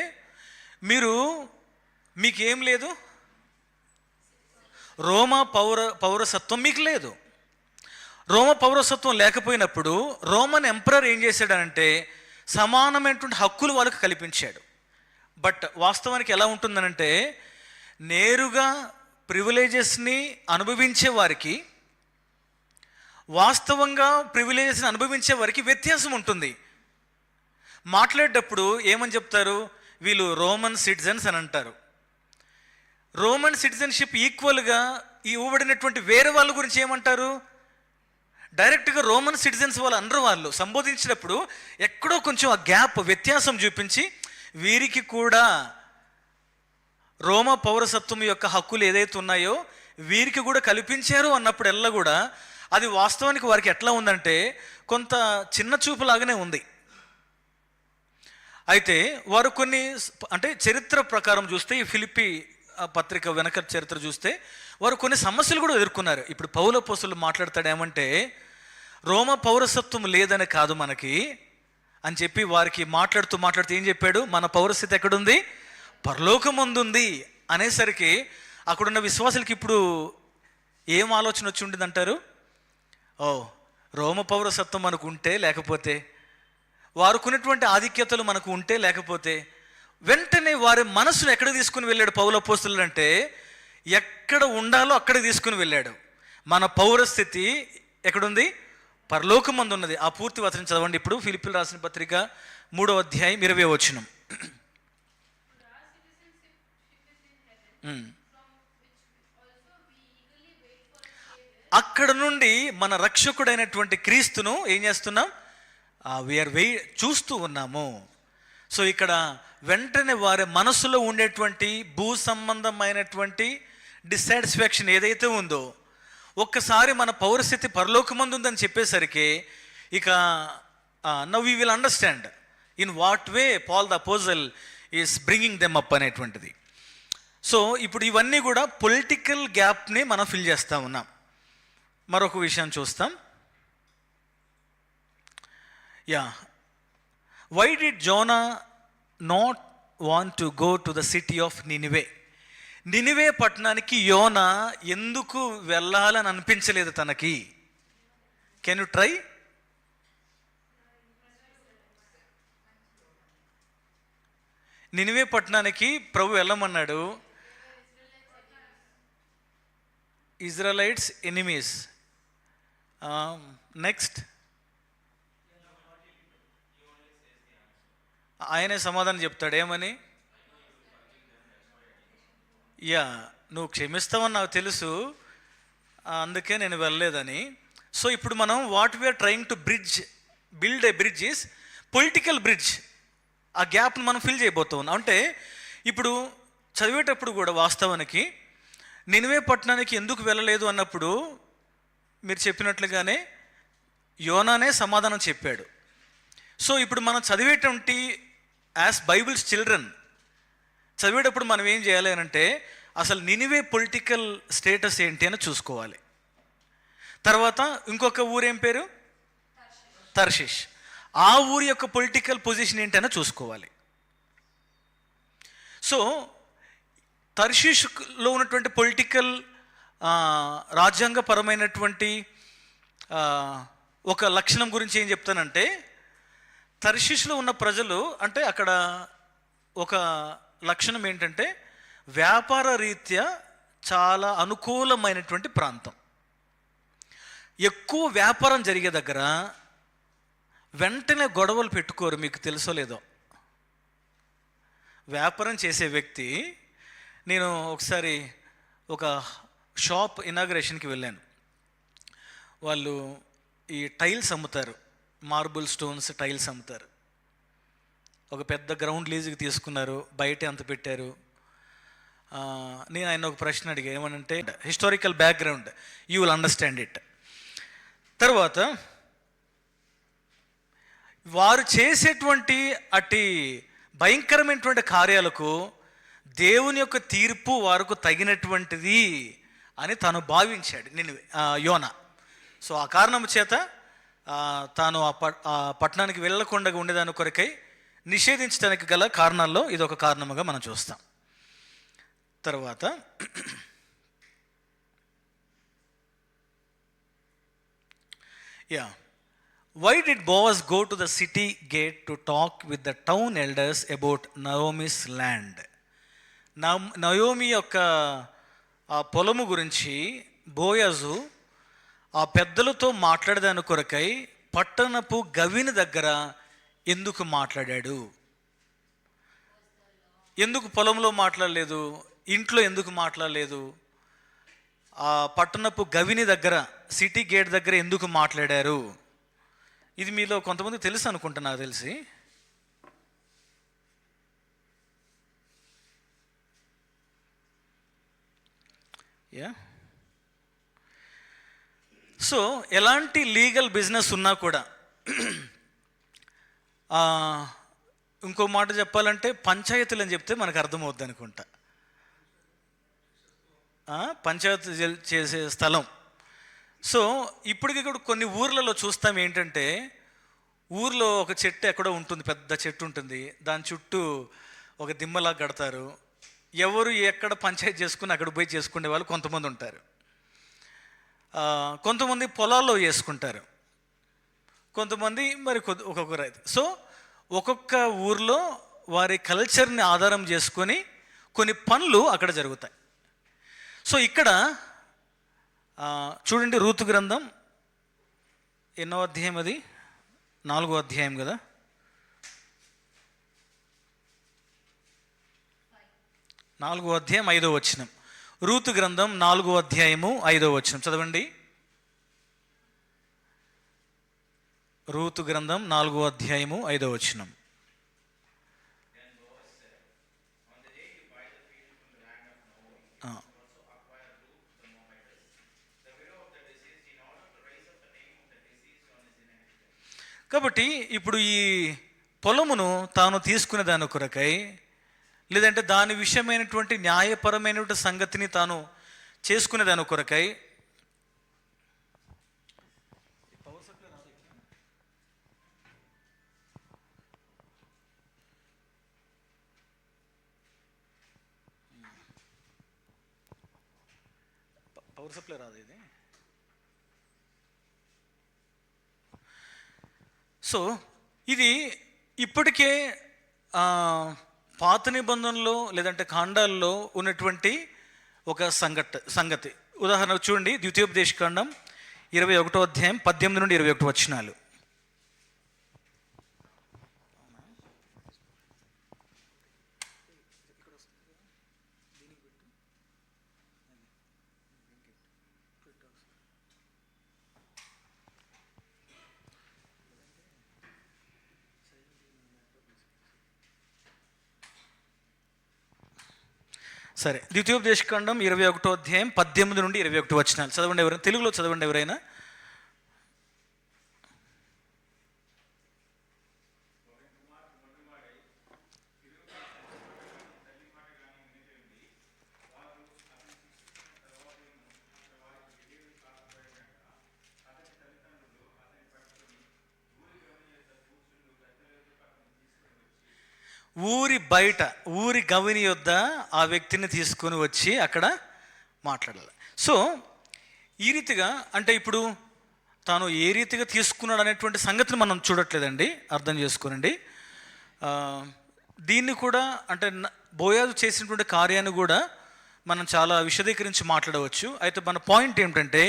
మీకేం లేదు, రోమా పౌరసత్వం మీకు లేదు. రోమ పౌరసత్వం లేకపోయినప్పుడు రోమన్ ఎంపరర్ ఏం చేశాడనంటే సమానమైనటువంటి హక్కులు వాళ్ళకి కల్పించాడు. బట్ వాస్తవానికి ఎలా ఉంటుందనంటే నేరుగా ప్రివిలేజెస్ని అనుభవించే వారికి, వాస్తవంగా ప్రివిలేజెస్ని అనుభవించే వారికి వ్యత్యాసం ఉంటుంది. మాట్లాడేటప్పుడు ఏమని చెప్తారు, వీళ్ళు రోమన్ సిటిజన్స్ అని అంటారు. రోమన్ సిటిజన్షిప్ ఈక్వల్గా ఇవ్వబడినటువంటి వేరే వాళ్ళ గురించి ఏమంటారు, డైరెక్ట్గా రోమన్ సిటిజన్స్ వాళ్ళు సంబోధించినప్పుడు ఎక్కడో కొంచెం ఆ గ్యాప్ వ్యత్యాసం చూపించి వీరికి కూడా రోమ పౌరసత్వం యొక్క హక్కులు ఏదైతే ఉన్నాయో వీరికి కూడా కల్పించారు అన్నప్పుడల్లా కూడా అది వాస్తవానికి వారికి ఎట్లా ఉందంటే కొంత చిన్న చూపులాగానే ఉంది. అయితే వారు కొన్ని అంటే చరిత్ర ప్రకారం చూస్తే ఈ ఫిలిప్పి పత్రిక వెనక చరిత్ర చూస్తే వారు కొన్ని సమస్యలు కూడా ఎదుర్కొన్నారు. ఇప్పుడు పౌలు అపోస్తలులు మాట్లాడతాడు ఏమంటే రోమ పౌరసత్వం లేదని కాదు మనకి అని చెప్పి వారికి మాట్లాడుతూ ఏం చెప్పాడు, మన పౌరస్థితి ఎక్కడుంది, పరలోకమందుంది అనేసరికి అక్కడున్న విశ్వాసులకి ఇప్పుడు ఏం ఆలోచన వచ్చి ఉండేది అంటారు, రోమ పౌరసత్వం మనకు ఉంటే లేకపోతే, వారుకున్నటువంటి ఆధిక్యతలు మనకు ఉంటే లేకపోతే, వెంటనే వారి మనసును ఎక్కడ తీసుకుని వెళ్ళాడు పౌలు అపోస్తలులు అంటే ఎక్కడ ఉండాలో అక్కడ తీసుకుని వెళ్ళాడు. మన పౌరస్థితి ఎక్కడుంది, పరలోకమందు ఉన్నది. ఆ పూర్తి వచనం చదవండి ఇప్పుడు, ఫిలిప్పీయులకు రాసిన పత్రిక 3వ అధ్యాయం 20వ వచనం. అక్కడ నుండి మన రక్షకుడైనటువంటి క్రీస్తును ఏం చేస్తున్నాం, వీఆర్ చూస్తూ ఉన్నాము. సో ఇక్కడ వెంటనే వారి మనసులో ఉండేటువంటి భూ సంబంధమైనటువంటి డిస్సాటిస్ఫాక్షన్ ఏదైతే ఉందో ఒక్కసారి మన పౌరస్థితి పరలోకమందు ఉందని చెప్పేసరికి ఇక now we will understand in what way Paul the apostle is bringing them up అనేటువంటిది. సో ఇప్పుడు ఇవన్నీ కూడా పొలిటికల్ గ్యాప్ని మనం ఫిల్ చేస్తూ ఉన్నాం. మరొక విషయం చూస్తాం. Why did Jonah not want to go to the city of Nineveh? Nineveh పట్టణానికి యోనా ఎందుకు వెళ్ళాలని అనిపించలేదు తనకి? Can you try? నినివే పట్టణానికి ప్రభు వెళ్ళమన్నాడు. Israelites enemies. నెక్స్ట్ ఆయనే సమాధానం చెప్తాడు ఏమని, నువ్వు క్షమిస్తావని నాకు తెలుసు, అందుకే నేను వెళ్ళలేదని. సో ఇప్పుడు మనం what we are trying to build a bridge is political bridge. ఆ గ్యాప్ను మనం ఫిల్ చేయబోతూ ఉన్నాం. అంటే ఇప్పుడు చదివేటప్పుడు కూడా వాస్తవానికి నినివే పట్టణానికి ఎందుకు వెళ్ళలేదు అన్నప్పుడు మీరు చెప్పినట్లుగానే యోనానే సమాధానం చెప్పాడు. సో ఇప్పుడు మనం చదివేటువంటి యాజ్ బైబిల్స్ చిల్డ్రన్ చదివేటప్పుడు మనం ఏం చేయాలి అంటే అసలు నినివే పొలిటికల్ స్టేటస్ ఏంటి అని చూసుకోవాలి. తర్వాత ఇంకొక ఊరేం పేరు, తర్షీష్. ఆ ఊరి యొక్క పొలిటికల్ పొజిషన్ ఏంటి అని చూసుకోవాలి. సో తర్షీష్లో ఉన్నటువంటి పొలిటికల్ రాజ్యాంగపరమైనటువంటి ఒక లక్షణం గురించి ఏం చెప్తానంటే, తర్షీష్లో ఉన్న ప్రజలు అంటే అక్కడ ఒక లక్షణం ఏంటంటే వ్యాపార రీత్యా చాలా అనుకూలమైనటువంటి ప్రాంతం. ఎక్కువ వ్యాపారం జరిగే దగ్గర వెంటనే గొడవలు పెట్టుకోరు, మీకు తెలుసో లేదో. వ్యాపారం చేసే వ్యక్తి. నేను ఒకసారి ఒక షాప్ ఇనాగ్రేషన్కి వెళ్ళాను. వాళ్ళు ఈ టైల్స్ అమ్ముతారు, మార్బుల్ స్టోన్స్ టైల్స్ అమ్ముతారు. ఒక పెద్ద గ్రౌండ్ లీజుకి తీసుకున్నారు, బయట ఎంత పెట్టారు. నేను ఆయన ఒక ప్రశ్న అడిగా, ఏమనంటే historical background, you will understand it. తర్వాత వారు చేసేటువంటి అట్టి భయంకరమైనటువంటి కార్యాలకు దేవుని యొక్క తీర్పు వారికి తగినటువంటిది అని తాను భావించాడు యోనా. సో ఆ కారణం చేత తాను ఆ పట్టణానికి వెళ్ళకుండా ఉండేదాని కొరకై నిషేధించడానికి గల కారణాల్లో ఇది ఒక కారణముగా మనం చూస్తాం. తర్వాత why did Boaz go to the city gate to talk with the town elders about Naomi's land? Naomi యొక్క ఆ పొలము గురించి బోయజు ఆ పెద్దలతో మాట్లాడేదాని కొరకై పట్టణపు గవిని దగ్గర ఎందుకు మాట్లాడాడు? ఎందుకు పొలంలో మాట్లాడలేదు? ఇంట్లో ఎందుకు మాట్లాడలేదు? ఆ పట్టణపు గవిని దగ్గర, సిటీ గేట్ దగ్గర ఎందుకు మాట్లాడారు? ఇది మీలో కొంతమంది తెలుసు అనుకుంటా, నాకు తెలిసి. సో ఎలాంటి లీగల్ బిజినెస్ ఉన్నా కూడా, ఇంకో మాట చెప్పాలంటే పంచాయతీలు అని చెప్తే మనకు అర్థమవుద్ది అనుకుంటా. పంచాయతీ చేసే స్థలం. సో ఇప్పటికి కూడా కొన్ని ఊర్లలో చూస్తాం ఏంటంటే, ఊర్లో ఒక చెట్టు ఎక్కడో ఉంటుంది, పెద్ద చెట్టు ఉంటుంది, దాని చుట్టూ ఒక దిమ్మలా కడతారు. ఎవరు ఎక్కడ పంచాయతీ చేసుకుని అక్కడ పోయి చేసుకునే వాళ్ళు కొంతమంది ఉంటారు. కొంతమంది పొలాల్లో చేసుకుంటారు, కొంతమంది మరి ఒక్కొక్కరు అయితే. సో ఒక్కొక్క ఊర్లో వారి కల్చర్ని ఆధారం చేసుకొని కొన్ని పనులు అక్కడ జరుగుతాయి. సో ఇక్కడ చూడండి, రూతు గ్రంథం ఎన్నో అధ్యాయం? అది 4వ అధ్యాయం కదా. 4వ అధ్యాయం 5వ వచనం. రూతు గ్రంథం 4వ అధ్యాయము 5వ వచనం చదవండి. రూతు గ్రంథం 4వ అధ్యాయము 5వ వచనం. కాబట్టి ఇప్పుడు ఈ పొలమును తాను తీసుకునే దాని కొరకై, లేదంటే దాని విషయమైనటువంటి న్యాయపరమైనటువంటి సంగతిని తాను చేసుకునే దాని కొరకై, పవర్ సప్లై రాదు ఇది. సో ఇది ఇప్పటికే పాత నిబంధనలో లేదంటే కాండాల్లో ఉన్నటువంటి ఒక సంగతి. ఉదాహరణకు చూడండి, ద్వితీయోపదేశకాండం 21వ అధ్యాయం 18 నుండి 21 వచనాలు. సరే, ద్వితీయోపదేశకాండం 21వ అధ్యాయం 18 నుండి 21 వచనాలు చదవండి. ఎవరైనా తెలుగులో చదవండి. ఎవరైనా ఊరి బయట, ఊరి గవిని యొద్ద ఆ వ్యక్తిని తీసుకొని వచ్చి అక్కడ మాట్లాడాలి. సో ఈ రీతిగా, అంటే ఇప్పుడు తాను ఏ రీతిగా తీసుకున్నాడు అనేటువంటి సంగతిని మనం చూడట్లేదండి, అర్థం చేసుకోనండి. దీన్ని కూడా, అంటే బోయాజు చేసినటువంటి కార్యాన్ని కూడా మనం చాలా విశదీకరించి మాట్లాడవచ్చు. అయితే మన పాయింట్ ఏమిటంటే,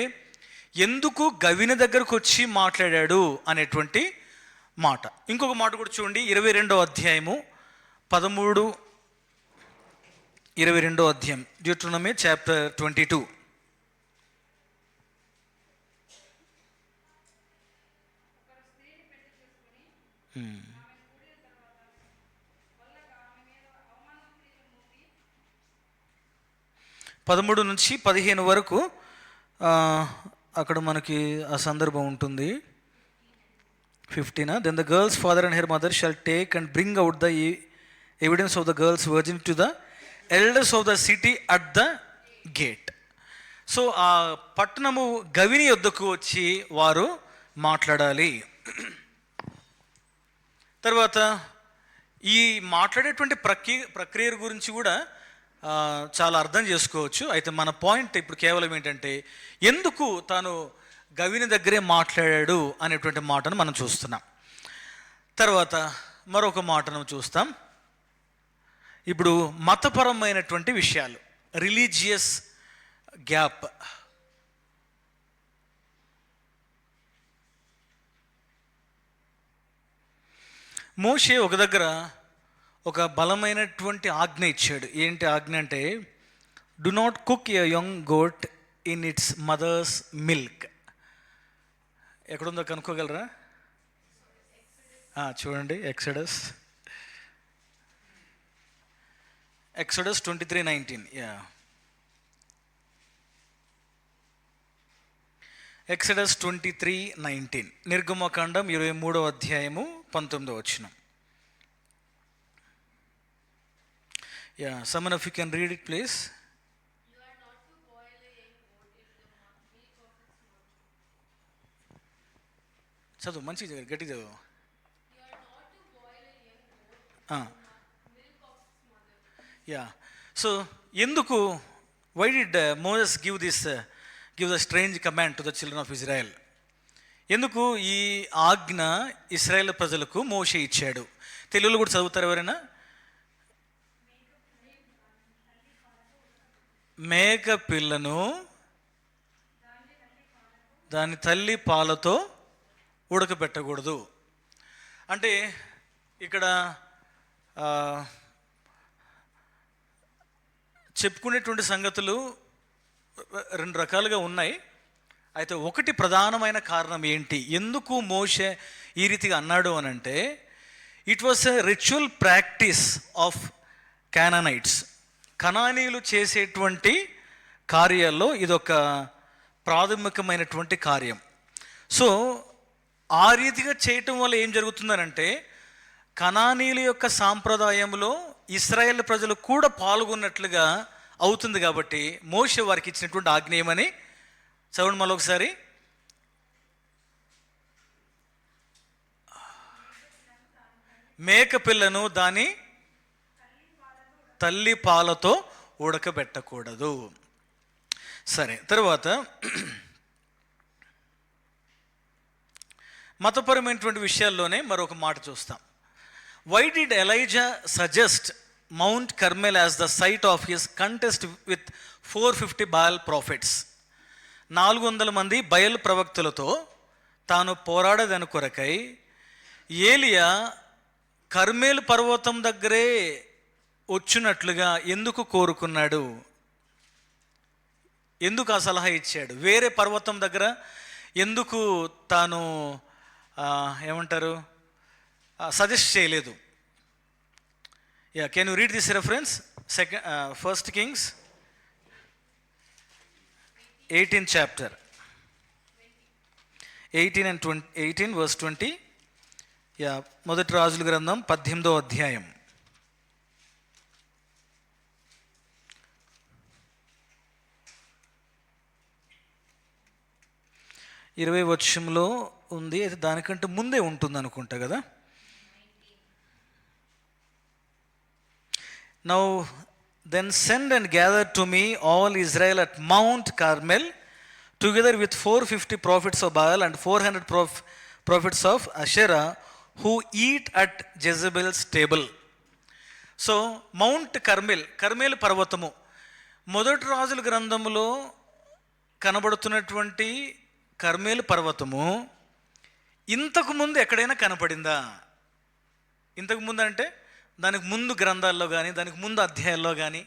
ఎందుకు గవిని దగ్గరకు వచ్చి మాట్లాడాడు అనేటువంటి మాట. ఇంకొక మాట కూడా చూడండి, 22వ అధ్యాయము 13 22వ అధ్యాయం, డ్యూటెరోనమీ చాప్టర్ 22. పదమూడు నుంచి 15 వరకు అక్కడ మనకి ఆ సందర్భం ఉంటుంది. 15. Then the girl's father and her mother shall take and bring out the evidence of the girl's virgin to the elders of the city at the gate. So ఆ పట్టణము గవిని యొద్దకు వచ్చి వారు మాట్లాడాలి. తర్వాత ఈ మాట్లాడేటువంటి ప్రక్రియ గురించి కూడా చాలా అర్థం చేసుకోవచ్చు. అయితే మన పాయింట్ ఇప్పుడు కేవలం ఏంటంటే, ఎందుకు తాను గవిని దగ్గరే మాట్లాడాడు అనేటువంటి మాటను మనం చూస్తున్నాం. తర్వాత మరొక మాటను చూస్తాం. ఇప్పుడు మతపరమైనటువంటి విషయాలు, రిలీజియస్ గ్యాప్. మోషే ఒక దగ్గర ఒక బలమైనటువంటి ఆజ్ఞ ఇచ్చాడు. ఏంటి ఆజ్ఞ అంటే, do not cook a young goat in its mother's milk. ఎక్కడుందో కనుక్కోగలరా? చూడండి, ఎక్సడస్ 23:19. ఎక్సడస్ 23:19. నిర్గమకాండం 23వ అధ్యాయము 19వ వచనం. Someone if you can read it please. You are not to boil a young goat in the milk of its mother. చదువు, మంచి గట్టి చదువు. You are not to boil a young goat in the milk of its mother. So ఎందుకు, why did Moses give the strange command to the children of Israel? ఎందుకు ఈ ఆజ్ఞ ఇశ్రాయేల్ ప్రజలకు మోషే ఇచ్చాడు? తెలుగులో కూడా చదువుతారు ఎవరైనా? మేక పిల్లను దాని తల్లి పాలతో ఉడకబెట్టకూడదు. అంటే ఇక్కడ చెప్పుకునేటువంటి సంగతులు రెండు రకాలుగా ఉన్నాయి. అయితే ఒకటి ప్రధానమైన కారణం ఏంటి, ఎందుకు మోషే ఈ రీతిగా అన్నాడు అని అంటే, it was a ritual practice of Canaanites. కనానీయులు చేసేటువంటి కార్యాల్లో ఇదొక ప్రాథమికమైనటువంటి కార్యం. సో ఆ రీతిగా చేయటం వల్ల ఏం జరుగుతుందనంటే, కనానీయుల యొక్క సాంప్రదాయంలో ఇశ్రాయేల్ ప్రజలు కూడా పాల్గొన్నట్లుగా అవుతుంది. కాబట్టి మోషే వారికి ఇచ్చినటువంటి ఆజ్ఞ ఏమని చదవండి మరొకసారి. మేక పిల్లను దాని తల్లి పాలతో ఉడకబెట్టకూడదు. సరే, తర్వాత మతపరమైనటువంటి విషయాల్లోనే మరొక మాట చూస్తాం. Why did Elijah suggest Mount Carmel as the site of his contest with 450 Baal prophets? 400 మంది బయలు ప్రవక్తలతో తాను పోరాడేదాని కొరకై ఏలియా కర్మేలు పర్వతం దగ్గరే వచ్చినట్లుగా ఎందుకు కోరుకున్నాడు? ఎందుకు ఆ సలహా ఇచ్చాడు? వేరే పర్వతం దగ్గర ఎందుకు తాను ఏమంటారు సజెస్ట్ చేయలేదు? Can you read this reference? 1 Kings 18th chapter 18 verse 20. మొదటి రాజుల గ్రంథం 18వ అధ్యాయం 20వ వచనంలో ఉంది. అయితే దానికంటే ముందే ఉంటుంది అనుకుంటా కదా. Now then send and gather to me all Israel at Mount Carmel, together with 450 prophets of Baal and 400 prophets of Asherah, who eat at Jezebel's table. So mount Carmel పర్వతము మొదటి రాజుల గ్రంథములో కనబడుతున్నటువంటి కర్మేలు పర్వతము ఇంతకుముందు ఎక్కడైనా కనపడిందా? ఇంతకుముందు అంటే దానికి ముందు గ్రంథాల్లో కానీ దానికి ముందు అధ్యాయాల్లో కానీ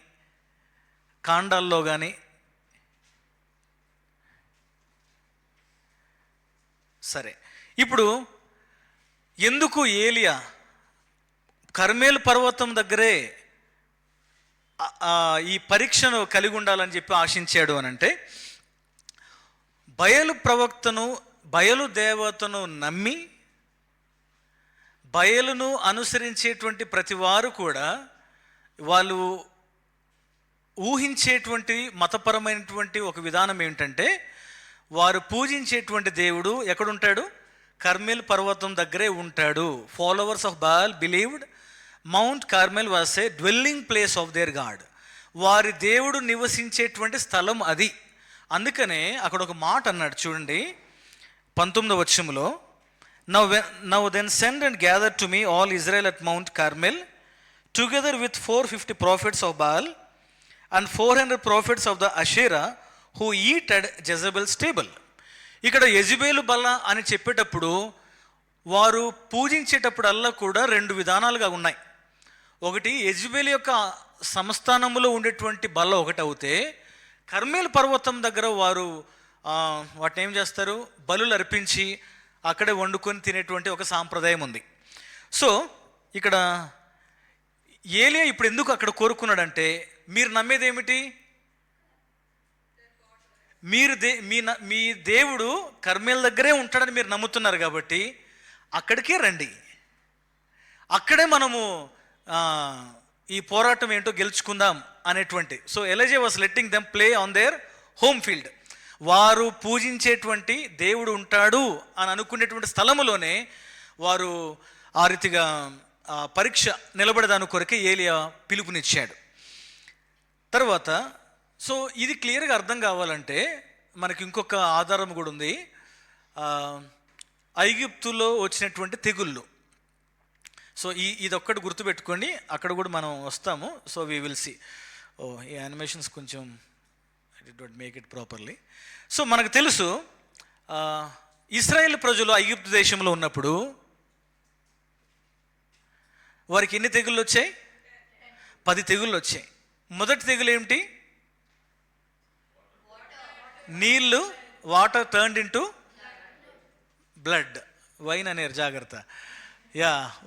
కాండాల్లో కానీ. సరే, ఇప్పుడు ఎందుకు ఏలియా కర్మేలు పర్వతం దగ్గరే ఈ పరీక్షను కలిగి ఉండాలని చెప్పి ఆశించాడు అని అంటే, బయలు ప్రవక్తను, బయలు దేవతను నమ్మి బయలును అనుసరించేటువంటి ప్రతి వారు కూడా వాళ్ళు ఊహించేటువంటి మతపరమైనటువంటి ఒక విధానం ఏమిటంటే, వారు పూజించేటువంటి దేవుడు ఎక్కడుంటాడు? కర్మెల్ పర్వతం దగ్గరే ఉంటాడు. Followers of ball believed mount Carmel was a dwelling place of their God. వారి దేవుడు నివసించేటువంటి స్థలం అది. అందుకనే అక్కడ ఒక మాట అన్నాడు చూడండి, 19వ వచనంలో, now then send and gather to me all Israel at Mount Carmel together with 450 prophets of Baal and 400 prophets of the Asherah who eat at Jezebel's table. ఇక్కడ యెజబెలు బల్ల అని చెప్పేటప్పుడు వారు పూజించేటప్పుడల్లా కూడా 2 విధానాలుగా ఉన్నాయి. ఒకటి యెజబెలు యొక్క సంస్థానములో ఉండేటువంటి బల్ల ఒకటి అవుతే, కర్మేల్ పర్వతం దగ్గర వారు వాటిని ఏం చేస్తారు? బలులు అర్పించి అక్కడే వండుకొని తినేటువంటి ఒక సాంప్రదాయం ఉంది. సో ఇక్కడ ఏలియా ఇప్పుడు ఎందుకు అక్కడ కోరుకున్నాడంటే, మీరు నమ్మేది ఏమిటి? మీ దేవుడు కర్మేల్ దగ్గరే ఉంటాడని మీరు నమ్ముతున్నారు కాబట్టి అక్కడికే రండి, అక్కడే మనము ఈ పోరాటం ఏంటో గెలుచుకుందాం అనేటువంటి. So ELISA was letting them play on their home field. వారు పూజించేటువంటి దేవుడు ఉంటాడు అని అనుకునేటువంటి స్థలములోనే వారు ఆ రీతిగా పరీక్ష నిలబడదాని కొరకే ఏలియా పిలుపునిచ్చాడు. తర్వాత సో ఇది క్లియర్గా అర్థం కావాలంటే మనకి ఇంకొక ఆధారం కూడా ఉంది. ఐగుప్తులో వచ్చినటువంటి తెగుళ్ళు. సో ఇదొక్కటి గుర్తుపెట్టుకోండి, అక్కడ కూడా మనం వస్తాము. So we will see. ఈ యానిమేషన్స్ కొంచెం I did not make it properly. So మనకు తెలుసు, ఇశ్రాయేల్ ప్రజలు ఐగుప్తు దేశంలో ఉన్నప్పుడు వారికి ఎన్ని తెగుళ్ళు వచ్చాయి? 10 తెగుళ్ళు వచ్చాయి. మొదటి తెగులు ఏమిటి? నీళ్ళు, water turned into blood. Wine అనేరు, జాగ్రత్త.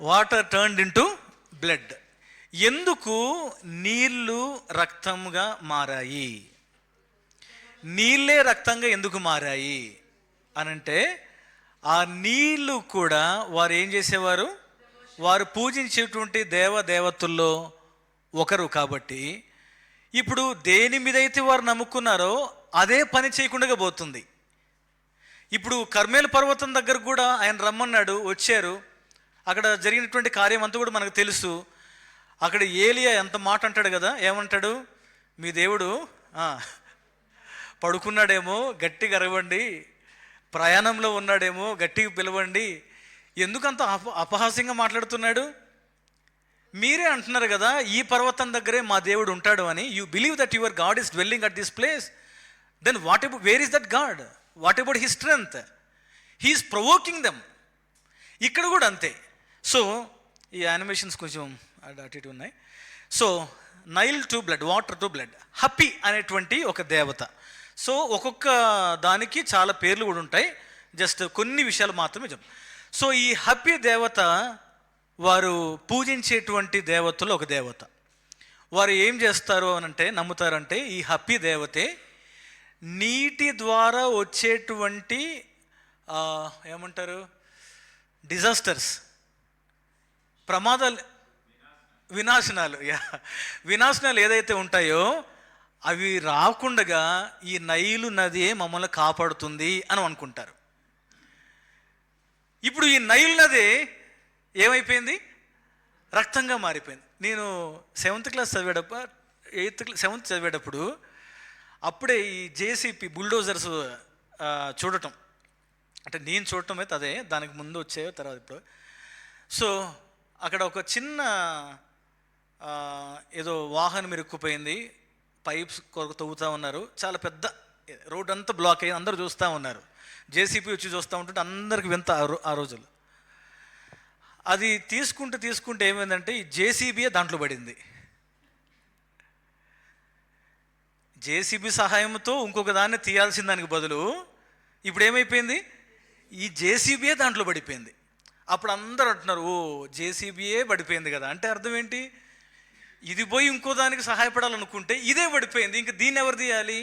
Water turned into blood. ఎందుకు నీళ్ళు రక్తంగా మారాయి? నీళ్ళే రక్తంగా ఎందుకు మారాయి అనంటే, ఆ నీళ్ళు కూడా వారు ఏం చేసేవారు? వారు పూజించేటువంటి దేవతల్లో ఒకరు కాబట్టి, ఇప్పుడు దేని మీద అయితే వారు నమ్ముకున్నారో అదే పని చేయకుండా పోతుంది. ఇప్పుడు కర్మేల్ పర్వతం దగ్గర కూడా ఆయన రమ్మన్నాడు, వచ్చారు. అక్కడ జరిగినటువంటి కార్యం అంతా కూడా మనకు తెలుసు. అక్కడ ఏలియా ఎంత మాట అంటాడు కదా, ఏమంటాడు? మీ దేవుడు పడుకున్నాడేమో, గట్టిగా అరవండి. ప్రయాణంలో ఉన్నాడేమో, గట్టిగా పిలవండి. ఎందుకంత అపహాస్యంగా మాట్లాడుతున్నాడు? మీరే అంటున్నారు కదా ఈ పర్వతం దగ్గరే మా దేవుడు ఉంటాడు అని. You believe that your god is dwelling at this place. Then where is that god? What about his strength? He is provoking them. ఇక్కడ కూడా అంతే. సో ఈ యానిమేషన్స్ కొంచెం అటు ఇటు ఉన్నాయి. So Nile to blood, water to blood. Hapi అనేటువంటి ఒక దేవత. సో ఒక్కొక్క దానికి చాలా పేర్లు కూడా ఉంటాయి. జస్ట్ కొన్ని విషయాలు మాత్రమే చెప్తాం. సో ఈ హప్పి దేవత వారు పూజించేటువంటి దేవతలు ఒక దేవత. వారు ఏం చేస్తారు అనంటే, నమ్ముతారంటే, ఈ హప్పి దేవతే నీటి ద్వారా వచ్చేటువంటి ఏమంటారు, డిజాస్టర్స్, ప్రమాదాలు, వినాశనాలు ఏదైతే ఉంటాయో అవి రాకుండా ఈ నైలు నది మమ్మల్ని కాపాడుతుంది అని అనుకుంటారు. ఇప్పుడు ఈ నైలు నది ఏమైపోయింది? రక్తంగా మారిపోయింది. నేను 7th క్లాస్ చదివేటప్పుడు 7th చదివేటప్పుడు అప్పుడే ఈ జేసీపీ బుల్డోజర్స్ చూడటం, అంటే నేను చూడటం అయితే అదే, దానికి ముందు వచ్చాయో తర్వాత ఇప్పుడు. సో అక్కడ ఒక చిన్న ఏదో వాహనం ఇరుక్కుపోయింది, పైప్స్ కొరకు తవ్వుతూ ఉన్నారు. చాలా పెద్ద రోడ్ అంతా బ్లాక్ అయ్యి అందరూ చూస్తూ ఉన్నారు. జేసీపీ వచ్చి చూస్తూ ఉంటుంటే అందరికి వింత ఆ రోజులు. అది తీసుకుంటే ఏమైందంటే ఈ జేసీబీయే దాంట్లో పడింది. జేసీబీ సహాయంతో ఇంకొక దాన్ని తీయాల్సిన దానికి బదులు ఇప్పుడు ఏమైపోయింది, ఈ జేసీబీయే దాంట్లో పడిపోయింది. అప్పుడు అందరూ అంటున్నారు, ఓ జేసీబీయే పడిపోయింది కదా. అంటే అర్థం ఏంటి, ఇది పోయి ఇంకో దానికి సహాయపడాలనుకుంటే ఇదే పడిపోయింది, ఇంక దీన్ని ఎవరు తీయాలి?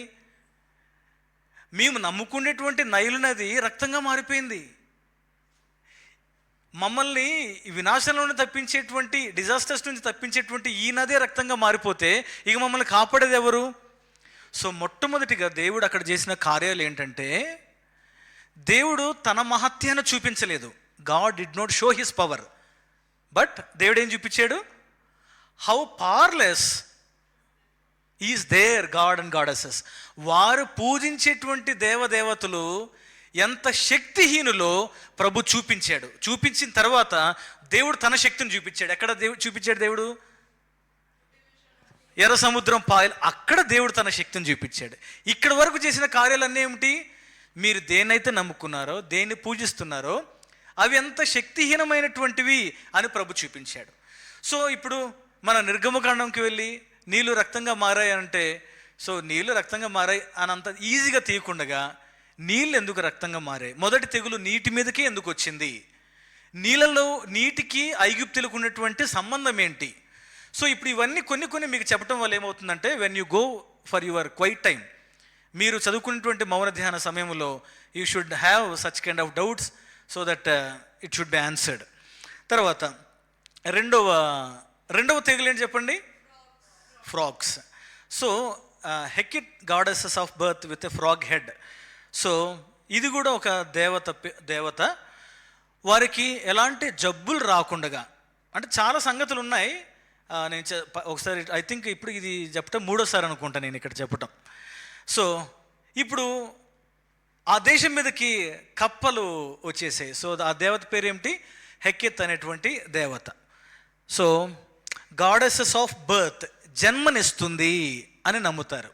మేము నమ్ముకునేటువంటి నైలు నది రక్తంగా మారిపోయింది. మమ్మల్ని వినాశనం నుండి తప్పించేటువంటి, డిజాస్టర్స్ నుంచి తప్పించేటువంటి ఈ నదే రక్తంగా మారిపోతే ఇక మమ్మల్ని కాపాడేది ఎవరు? సో మొట్టమొదటిగా దేవుడు అక్కడ చేసిన కార్యాలు ఏంటంటే, దేవుడు తన మహత్యాన్ని చూపించలేదు. God did not show his power, but దేవుడు ఏం చూపించాడు? How powerless is their gods and goddesses. వారు పూజించేటువంటి దేవదేవతలు ఎంత శక్తిహీనులో ప్రభు చూపించాడు. చూపించిన తర్వాత దేవుడు తన శక్తిని చూపించాడు. ఎక్కడ చూపించాడు దేవుడు? ఎర్ర సముద్రం పాయలు, అక్కడ దేవుడు తన శక్తిని చూపించాడు. ఇక్కడ వరకు చేసిన కార్యాలన్నీ ఏమిటి? మీరు దేన్నైతే నమ్ముకున్నారో, దేన్ని పూజిస్తున్నారో అవి ఎంత శక్తిహీనమైనటువంటివి అని ప్రభు చూపించాడు. సో ఇప్పుడు మన నిర్గమకాండంకి వెళ్ళి నీళ్ళు రక్తంగా మారాయి అంటే, సో నీళ్ళు రక్తంగా మారాయి అని అంత ఈజీగా తీయకుండగా నీళ్ళు ఎందుకు రక్తంగా మారాయి? మొదటి తెగులు నీటి మీదకే ఎందుకు వచ్చింది? నీళ్ళలో నీటికి ఐగుప్తులకు ఉన్నటువంటి సంబంధం ఏంటి? సో ఇప్పుడు ఇవన్నీ కొన్ని మీకు చెప్పడం వల్ల ఏమవుతుందంటే, when you go for your quiet time, మీరు చదువుకునేటువంటి మౌన ధ్యాన సమయంలో you should have such kind of doubts so that it should be answered. తర్వాత రెండవ తెగులు ఏంటి చెప్పండి? Frogs. So Heqet goddesses of birth with a frog head. So ఇది కూడా ఒక దేవత. వారికి ఎలాంటి జబ్బులు రాకుండగా, అంటే చాలా సంగతులు ఉన్నాయి. నేను ఒకసారి ఐ థింక్ ఇప్పుడు ఇది చెప్పటం మూడోసారి అనుకుంటా నేను ఇక్కడ చెప్పటం. సో ఇప్పుడు ఆ దేశం మీదకి కప్పలు వచ్చేసాయి. సో ఆ దేవత పేరు ఏమిటి? హెకెత్ అనేటువంటి దేవత. సో గాడెసెస్ ఆఫ్ బర్త్, జన్మనిస్తుంది అని నమ్ముతారు.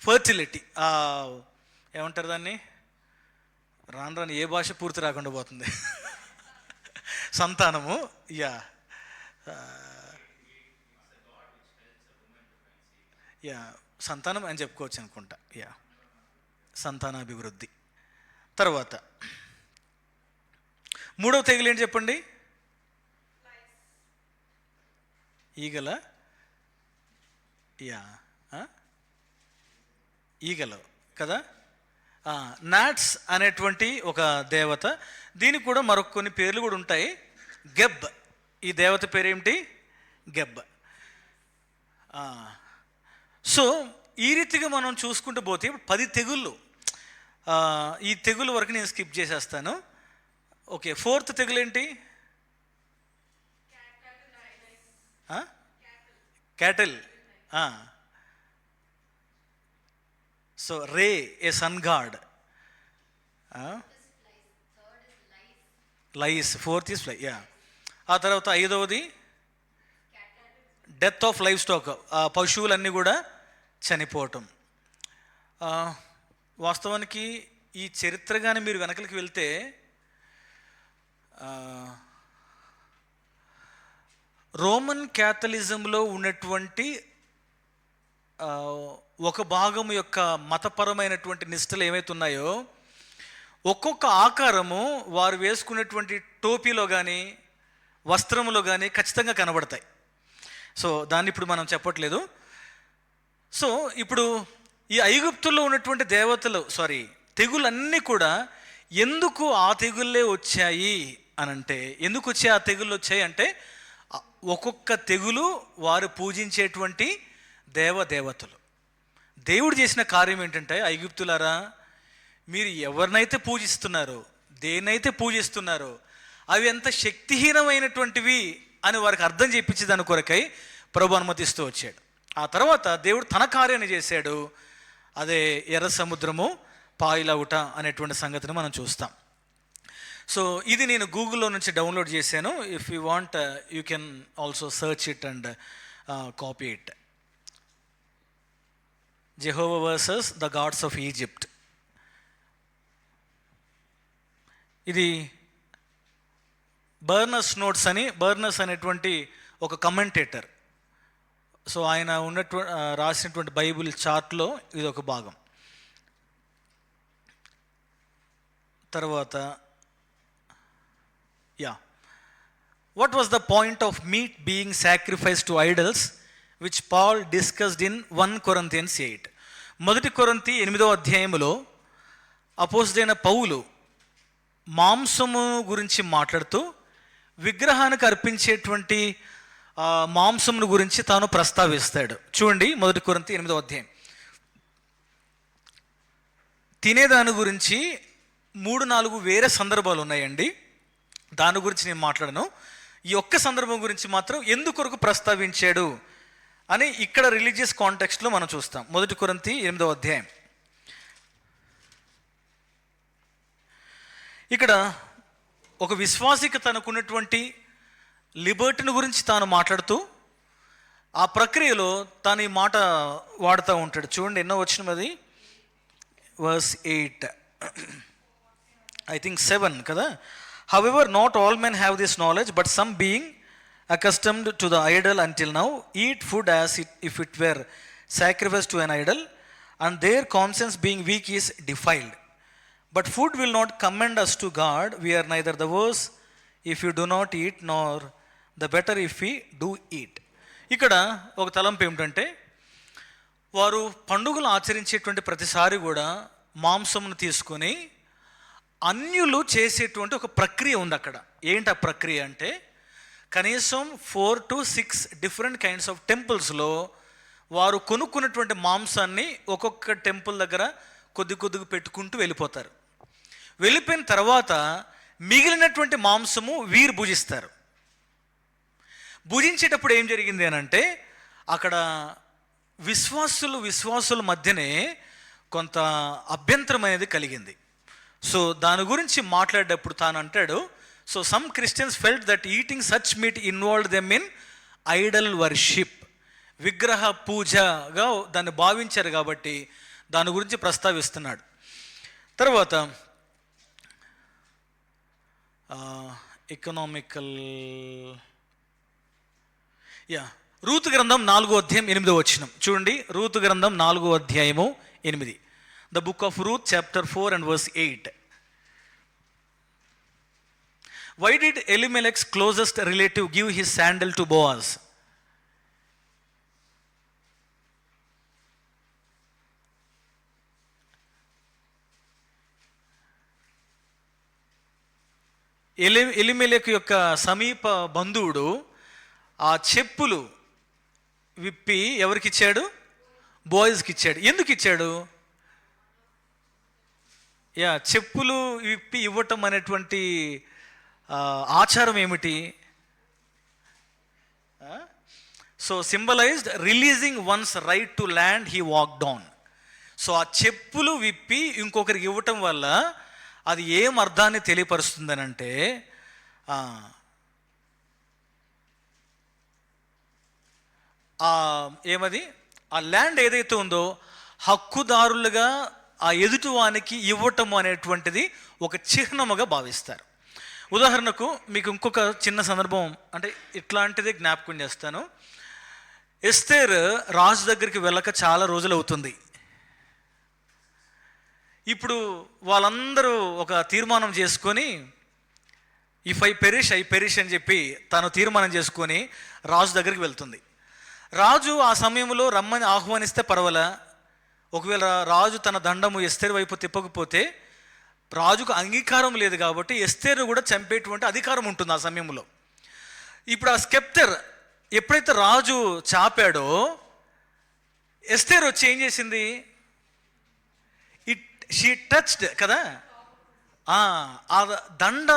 ఫర్టిలిటీ, ఏమంటారు దాన్ని? రాను ఏ భాష పూర్తి రాకుండా పోతుంది. సంతానము, సంతానం అని చెప్పుకోవచ్చు అనుకుంటా. సంతానాభివృద్ధి. తర్వాత మూడవ తెగులు ఏంటి చెప్పండి? ఈగల ఈగలు కదా. నాట్స్ అనేటువంటి ఒక దేవత. దీనికి కూడా మరొక కొన్ని పేర్లు కూడా ఉంటాయి. గెబ్, ఈ దేవత పేరేమిటి? గెబ్. సో ఈ రీతిగా మనం చూసుకుంటూ పోతే 10 తెగుళ్ళు. ఈ తెగులు వరకు నేను స్కిప్ చేసేస్తాను. ఓకే, 4th తెగులు ఏంటి? Cattle. So Ra, a sun god. Lice. 4th is fly. ఆ తర్వాత 5వది డెత్ ఆఫ్ లైఫ్ స్టాక్, పశువులన్నీ కూడా చనిపోవటం. వాస్తవానికి ఈ చరిత్ర కానీ మీరు వెనకలికి వెళ్తే రోమన్ క్యాథలిజంలో ఉన్నటువంటి ఒక భాగం యొక్క మతపరమైనటువంటి నిష్టలు ఏమైతే ఉన్నాయో, ఒక్కొక్క ఆకారము వారు వేసుకునేటువంటి టోపీలో కానీ వస్త్రంలో కానీ ఖచ్చితంగా కనబడతాయి. సో దాన్ని ఇప్పుడు మనం చెప్పట్లేదు. సో ఇప్పుడు ఈ ఐగుప్తుల్లో ఉన్నటువంటి తెగులన్నీ కూడా ఎందుకు ఆ తెగుళ్ళే వచ్చాయి అనంటే, ఎందుకు వచ్చాయి ఆ తెగుళ్ళు వచ్చాయి అంటే, ఒక్కొక్క తెగులు వారు పూజించేటువంటి దేవతలు. దేవుడు చేసిన కార్యం ఏంటంటే, ఐగుప్తులారా మీరు ఎవరినైతే పూజిస్తున్నారో, దేన్నైతే పూజిస్తున్నారో అవి ఎంత శక్తిహీనమైనటువంటివి అని వారికి అర్థం చేయించి దాని కొరకై ప్రభు అనుమతిస్తూ వచ్చాడు. ఆ తర్వాత దేవుడు తన కార్యాన్ని చేశాడు. అదే ఎర్ర సముద్రము పాయలవుట అనేటువంటి సంగతిని మనం చూస్తాం. సో ఇది నేను గూగుల్లో నుంచి డౌన్లోడ్ చేశాను. If you want you can also search it and copy it. Jehovah versus the God's of Egypt. ఇది బర్నస్ అనేటువంటి ఒక కమెంటేటర్, సో ఆయన రాసినటువంటి బైబిల్ చార్ట్లో ఇది ఒక భాగం. తర్వాత what was the point of meat being sacrifice to idols which Paul discussed in 1 Corinthians 8. 1 కొరింథీ 8వ అధ్యాయంలో అపోస్తలుడైన పౌలు మాంసము గురించి మాట్లాడుతూ విగ్రహానికి అర్పించేటువంటి మాంసమును గురించి తాను ప్రస్తావిస్తాడు. చూడండి 1 కొరింథీ 8వ అధ్యాయం. తినేదాని గురించి 3-4 వేరే సందర్భాలు ఉన్నాయండి, దాని గురించి నేను మాట్లాడను. ఈ ఒక్క సందర్భం గురించి మాత్రం ఎందుకొరకు ప్రస్తావించాడు అని ఇక్కడ రిలీజియస్ కాంటెక్స్ట్లో మనం చూస్తాం. 1 కొరింథీ 8వ అధ్యాయం. ఇక్కడ ఒక విశ్వాసికి తనకున్నటువంటి లిబర్టీని గురించి తాను మాట్లాడుతూ ఆ ప్రక్రియలో తాను ఈ మాట వాడుతూ ఉంటాడు. చూడండి ఎన్నో వచనం అది, verse 8, I think 7 కదా. However, not all men have this knowledge, but some being accustomed to the idol until now eat food as if it were sacrificed to an idol, and their conscience being weak is defiled. But food will not commend us to God. We are neither the worse if you do not eat, nor the better if we do eat. ఇక్కడ ఒక తలంపు ఏమిటంటే, వారు పండుగలు ఆచరించేటువంటి ప్రతిసారి కూడా మాంసమును తీసుకొని అన్యులు చేసేటువంటి ఒక ప్రక్రియ ఉంది అక్కడ. ఏంటి ఆ ప్రక్రియ అంటే, కనీసం 4 to 6 డిఫరెంట్ కైండ్స్ ఆఫ్ టెంపుల్స్లో వారు కొనుక్కున్నటువంటి మాంసాన్ని ఒక్కొక్క టెంపుల్ దగ్గర కొద్దిగా పెట్టుకుంటూ వెళ్ళిపోతారు. వెళ్ళిపోయిన తర్వాత మిగిలినటువంటి మాంసము వీరు భుజిస్తారు. భుజించేటప్పుడు ఏం జరిగింది అని అంటే, అక్కడ విశ్వాసుల మధ్యనే కొంత అభ్యంతరం అనేది కలిగింది. సో దాని గురించి మాట్లాడేటప్పుడు తాను అంటాడు, so some Christians felt that eating such meet involved them in Idol worship, విగ్రహ పూజగా దాన్ని భావించారు కాబట్టి దాని గురించి ప్రస్తావిస్తున్నాడు. తర్వాత ఎకనామికల్ రూతు గ్రంథం 4వ అధ్యాయం 8వ వచనం చూడండి. రూతు గ్రంథం 4వ అధ్యాయము 8. The book of Ruth chapter 4 and verse 8. Why did Elimelech's closest relative give his sandal to Boaz? ఎలిమెలెకు యొక్క సమీప బంధువుడు ఆ చెప్పులు విప్పి ఎవరికి ఇచ్చాడు? బోయజ్కి ఇచ్చాడు. ఎందుకు ఇచ్చాడు? చెప్పులు విప్పి ఇవ్వటం అనేటువంటి ఆచారం ఏమిటి? So symbolised releasing once right to land he walk down. So ఆ చెప్పులు విప్పి ఇంకొకరికి ఇవ్వటం వల్ల అది ఏం అర్థాన్ని తెలియపరుస్తుందని అంటే, ఏమది ఆ ల్యాండ్ ఏదైతే ఉందో హక్కుదారులుగా ఆ ఎదుటివానికి ఇవ్వటము అనేటువంటిది ఒక చిహ్నముగా భావిస్తారు. ఉదాహరణకు మీకు ఇంకొక చిన్న సందర్భం అంటే ఇట్లాంటిదే జ్ఞాపకం చేస్తాను. ఎస్తేర్ రాజు దగ్గరికి వెళ్ళక చాలా రోజులు అవుతుంది. ఇప్పుడు వాళ్ళందరూ ఒక తీర్మానం చేసుకొని ఇఫ్ ఐ పెరిష్ అని చెప్పి తాను తీర్మానం చేసుకొని రాజు దగ్గరికి వెళ్తుంది. రాజు ఆ సమయంలో రమ్మని ఆహ్వానిస్తే పర్వాలా, ఒకవేళ రాజు తన దండము ఎస్తేరు వైపు తిప్పకపోతే రాజుకు అంగీకారం లేదు కాబట్టి ఎస్తేరు కూడా చంపేటువంటి అధికారం ఉంటుంది ఆ సమయంలో. ఇప్పుడు ఆ స్కెప్టర్ ఎప్పుడైతే రాజు చాపాడో ఎస్తేరు వచ్చి ఏం చేసింది? షీ టచ్డ్ కదా, ఆ దండ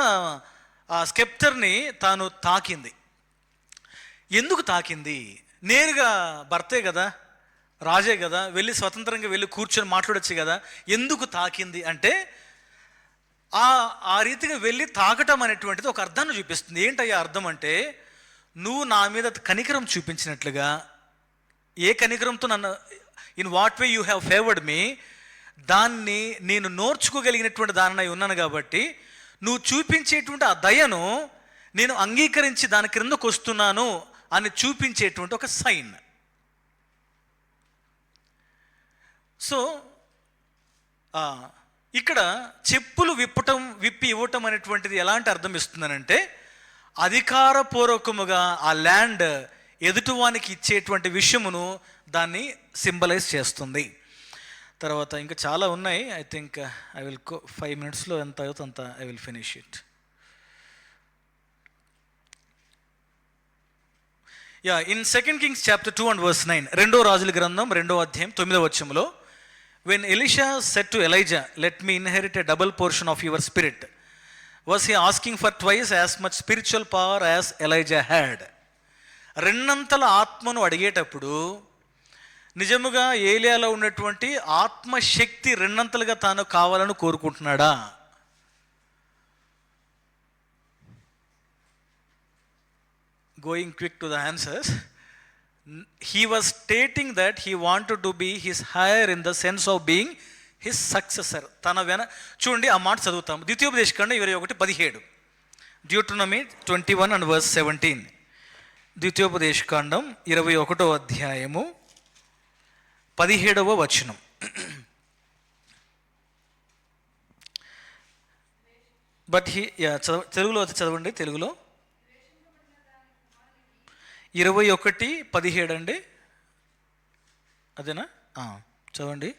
ఆ స్కెప్టర్ని తాను తాకింది. ఎందుకు తాకింది? నేరుగా భర్తే కదా, రాజే కదా, వెళ్ళి స్వతంత్రంగా వెళ్ళి కూర్చొని మాట్లాడొచ్చు కదా. ఎందుకు తాకింది అంటే ఆ రీతిగా వెళ్ళి తాకటం అనేటువంటిది ఒక అర్థాన్ని చూపిస్తుంది. ఏంటయ్యా అర్థం అంటే, నువ్వు నా మీద కనికరం చూపించినట్లుగా, ఏ కనికరంతో నన్ను in what way you have favoured me, దాన్ని నేను నోర్చుకోగలిగినటువంటి దానినై ఉన్నాను కాబట్టి నువ్వు చూపించేటువంటి ఆ దయను నేను అంగీకరించి దాని క్రిందకు వస్తున్నాను అని చూపించేటువంటి ఒక సైన్. సో ఇక్కడ చెప్పులు విప్పి ఇవ్వటం అనేటువంటిది ఎలాంటి అర్థం ఇస్తుందనంటే, అధికారపూర్వకముగా ఆ ల్యాండ్ ఎదుటివానికి ఇచ్చేటువంటి విషయమును దాన్ని సింబలైజ్ చేస్తుంది. తర్వాత ఇంకా చాలా ఉన్నాయి. ఐ థింక్ ఐ విల్ 5 minutesలో ఎంత అవుతుందో అంత I will finish it. In 2 Kings chapter 2 and verse 9, 2 రాజుల గ్రంథం 2వ అధ్యాయం 9వ వచనంలో, when Elisha said to Elijah, let me inherit a double portion of your spirit, was he asking for twice as much spiritual power as Elijah had? రెండంతల ఆత్మను అడిగేటప్పుడు నిజముగా ఏలియాలో ఉన్నటువంటి ఆత్మశక్తి రెండంతలుగా తాను కావాలని కోరుకుంటున్నాడా? Going quick to the answers, he was stating that he wanted to be his higher in the sense of being his successor. చూడండి ఆ మాట చదువుతాము. ద్వితీయోపదేశకాండం 21:17, Deuteronomy 21 and verse 17. ద్వితీయోపదేశకాండం 21వ అధ్యాయము 17వ వచనం. బట్ తెలుగులో చదవండి. తెలుగులో 21:17 అండి, అదేనా? చదవండి.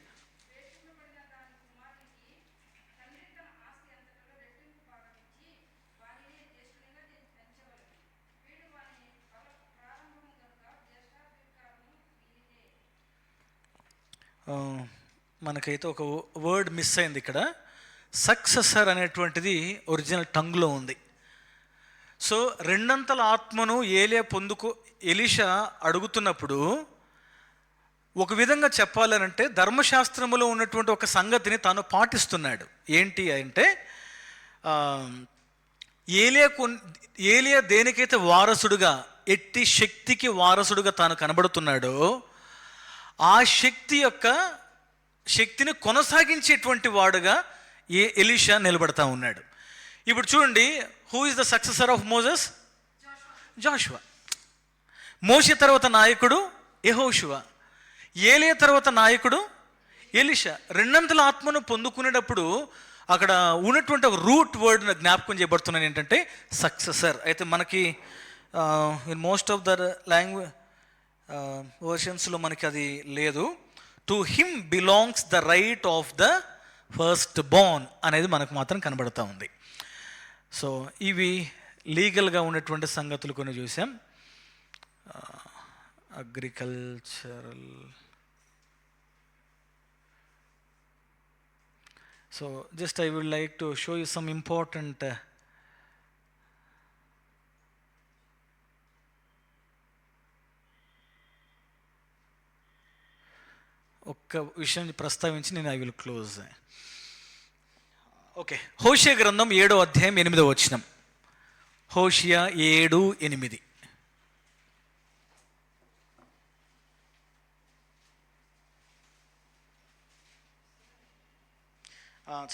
మనకైతే ఒక వర్డ్ మిస్ అయింది ఇక్కడ. సక్సెసర్ అనేటువంటిది ఒరిజినల్ టంగ్లో ఉంది. సో రెండంతల ఆత్మను ఎలీషా అడుగుతున్నప్పుడు ఒక విధంగా చెప్పాలనంటే ధర్మశాస్త్రములో ఉన్నటువంటి ఒక సంగతిని తాను పాటిస్తున్నాడు. ఏంటి అంటే, ఏలియా దేనికైతే వారసుడుగా, ఎట్టి శక్తికి వారసుడుగా తాను కనబడుతున్నాడో ఆ శక్తిని కొనసాగించేటువంటి వాడుగా ఎలీషా నిలబడతా ఉన్నాడు. ఇప్పుడు చూడండి, who is the successor of Moses? Joshua. మోషే తర్వాత నాయకుడు యెహోషువ. ఏలియా తర్వాత నాయకుడు ఎలీషా. రెండంతల ఆత్మను పొందుకునేటప్పుడు అక్కడ ఉన్నటువంటి ఒక రూట్ వర్డ్ జ్ఞాపకం చేయబడుతున్నాను, ఏంటంటే సక్సెసర్. అయితే మనకి in most of the language వర్షన్స్లో మనకి అది లేదు. To him belongs the right of the first born అనేది మనకు మాత్రం కనబడుతూ ఉంది. సో ఇవి లీగల్గా ఉన్నటువంటి సంగతులు కొన్ని చూసాం. Agricultural. So just I would like to show you some important ఒక్క విషయం ప్రస్తావించి నేను I will close. Okay, Hosea గ్రంథం 7వ అధ్యాయం 8వ వచనం. హోషియా 7:8.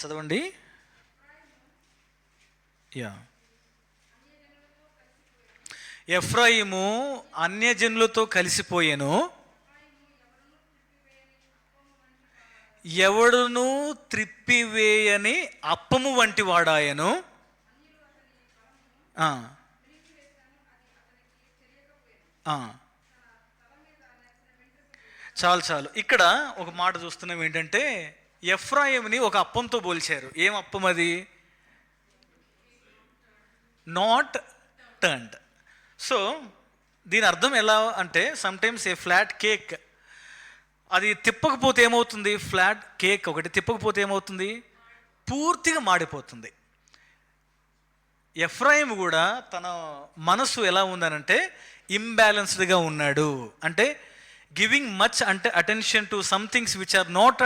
చదవండి. ఎఫ్రాయిము అన్యజనులతో కలిసిపోయాను, ఎవడును త్రిప్పివేయని అప్పము వంటి వాడాయను. చాలు. ఇక్కడ ఒక మాట చూస్తున్నాం, ఏంటంటే ఎఫ్రాయిముని ఒక అప్పంతో పోల్చారు. ఏం అప్పం అది? Not turned. సో దీని అర్థం ఎలా అంటే, సమ్టైమ్స్ ఏ ఫ్లాట్ కేక్, అది తిప్పకపోతే ఏమవుతుంది? ఫ్లాట్ కేక్ ఒకటి తిప్పకపోతే ఏమవుతుంది? పూర్తిగా మాడిపోతుంది. ఎఫ్రాయిం కూడా తన మనసు ఎలా ఉందనంటే ఇంబ్యాలెన్స్డ్గా ఉన్నాడు. అంటే గివింగ్ మచ్ అంటే attention to somethings which are not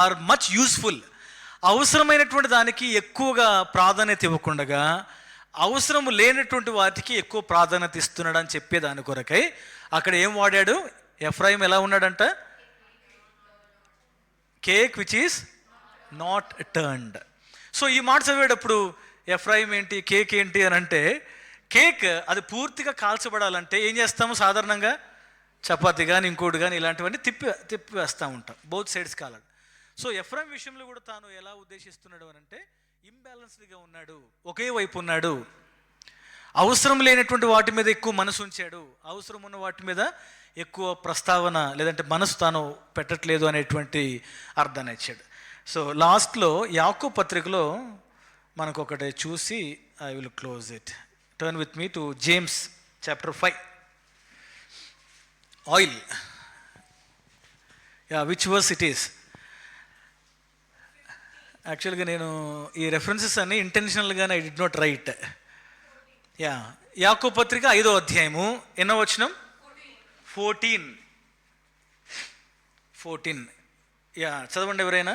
are much useful. అవసరమైనటువంటి దానికి ఎక్కువగా ప్రాధాన్యత ఇవ్వకుండా అవసరం లేనటువంటి వాటికి ఎక్కువ ప్రాధాన్యత ఇస్తున్నాడు అని చెప్పేదాని కొరకై అక్కడ ఏం వాడాడు? ఎఫ్రాయిం ఎలా ఉన్నాడంట? Cake which is not turned. So ఈ మాట చదివేటప్పుడు ఎఫ్రాయిం ఏంటి, కేక్ ఏంటి అని అంటే, కేక్ అది పూర్తిగా కాల్చబడాలంటే ఏం చేస్తాము? సాధారణంగా చపాతి కానీ ఇంకోటి కానీ ఇలాంటివన్నీ తిప్పి వేస్తూ ఉంటాం, బౌత్ సైడ్స్ కాలాడు. సో ఎఫ్రాయిం విషయంలో కూడా తాను ఎలా ఉద్దేశిస్తున్నాడు అని అంటే, ఇంబ్యాలెన్స్డ్గా ఉన్నాడు, ఒకే వైపు ఉన్నాడు, అవసరం లేనటువంటి వాటి మీద ఎక్కువ మనసు ఉంచాడు, అవసరం ఉన్న వాటి మీద ఎక్కువ ప్రస్తావన లేదంటే మనసు తాను పెట్టట్లేదు అనేటువంటి అర్థాన్ని ఇచ్చాడు. సో లాస్ట్లో యాకోబు పత్రికలో మనకు ఒకటి చూసి I will close it. Turn with me to James chapter 5. Oil, which verse it is? యాక్చువల్గా నేను ఈ రెఫరెన్సెస్ అన్ని ఇంటెన్షనల్గానే ఐ డిడ్ నాట్ రైట్. యాకోబు పత్రిక 5వ అధ్యాయము ఎన్నో వచనం? 14. చదవండి ఎవరైనా.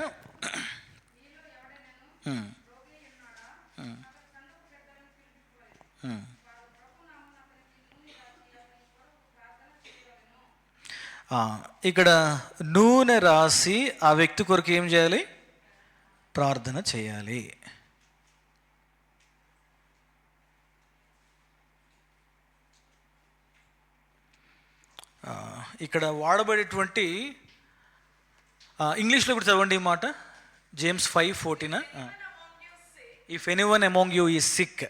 ఇక్కడ నూనె రాసి ఆ వ్యక్తి కొరకు ఏం చేయాలి? ప్రార్థన చేయాలి. ఇక్కడ వాడబడేటువంటి ఇంగ్లీష్లో కూడా చదవండి ఈ మాట. James 5:14. If anyone among you is sick,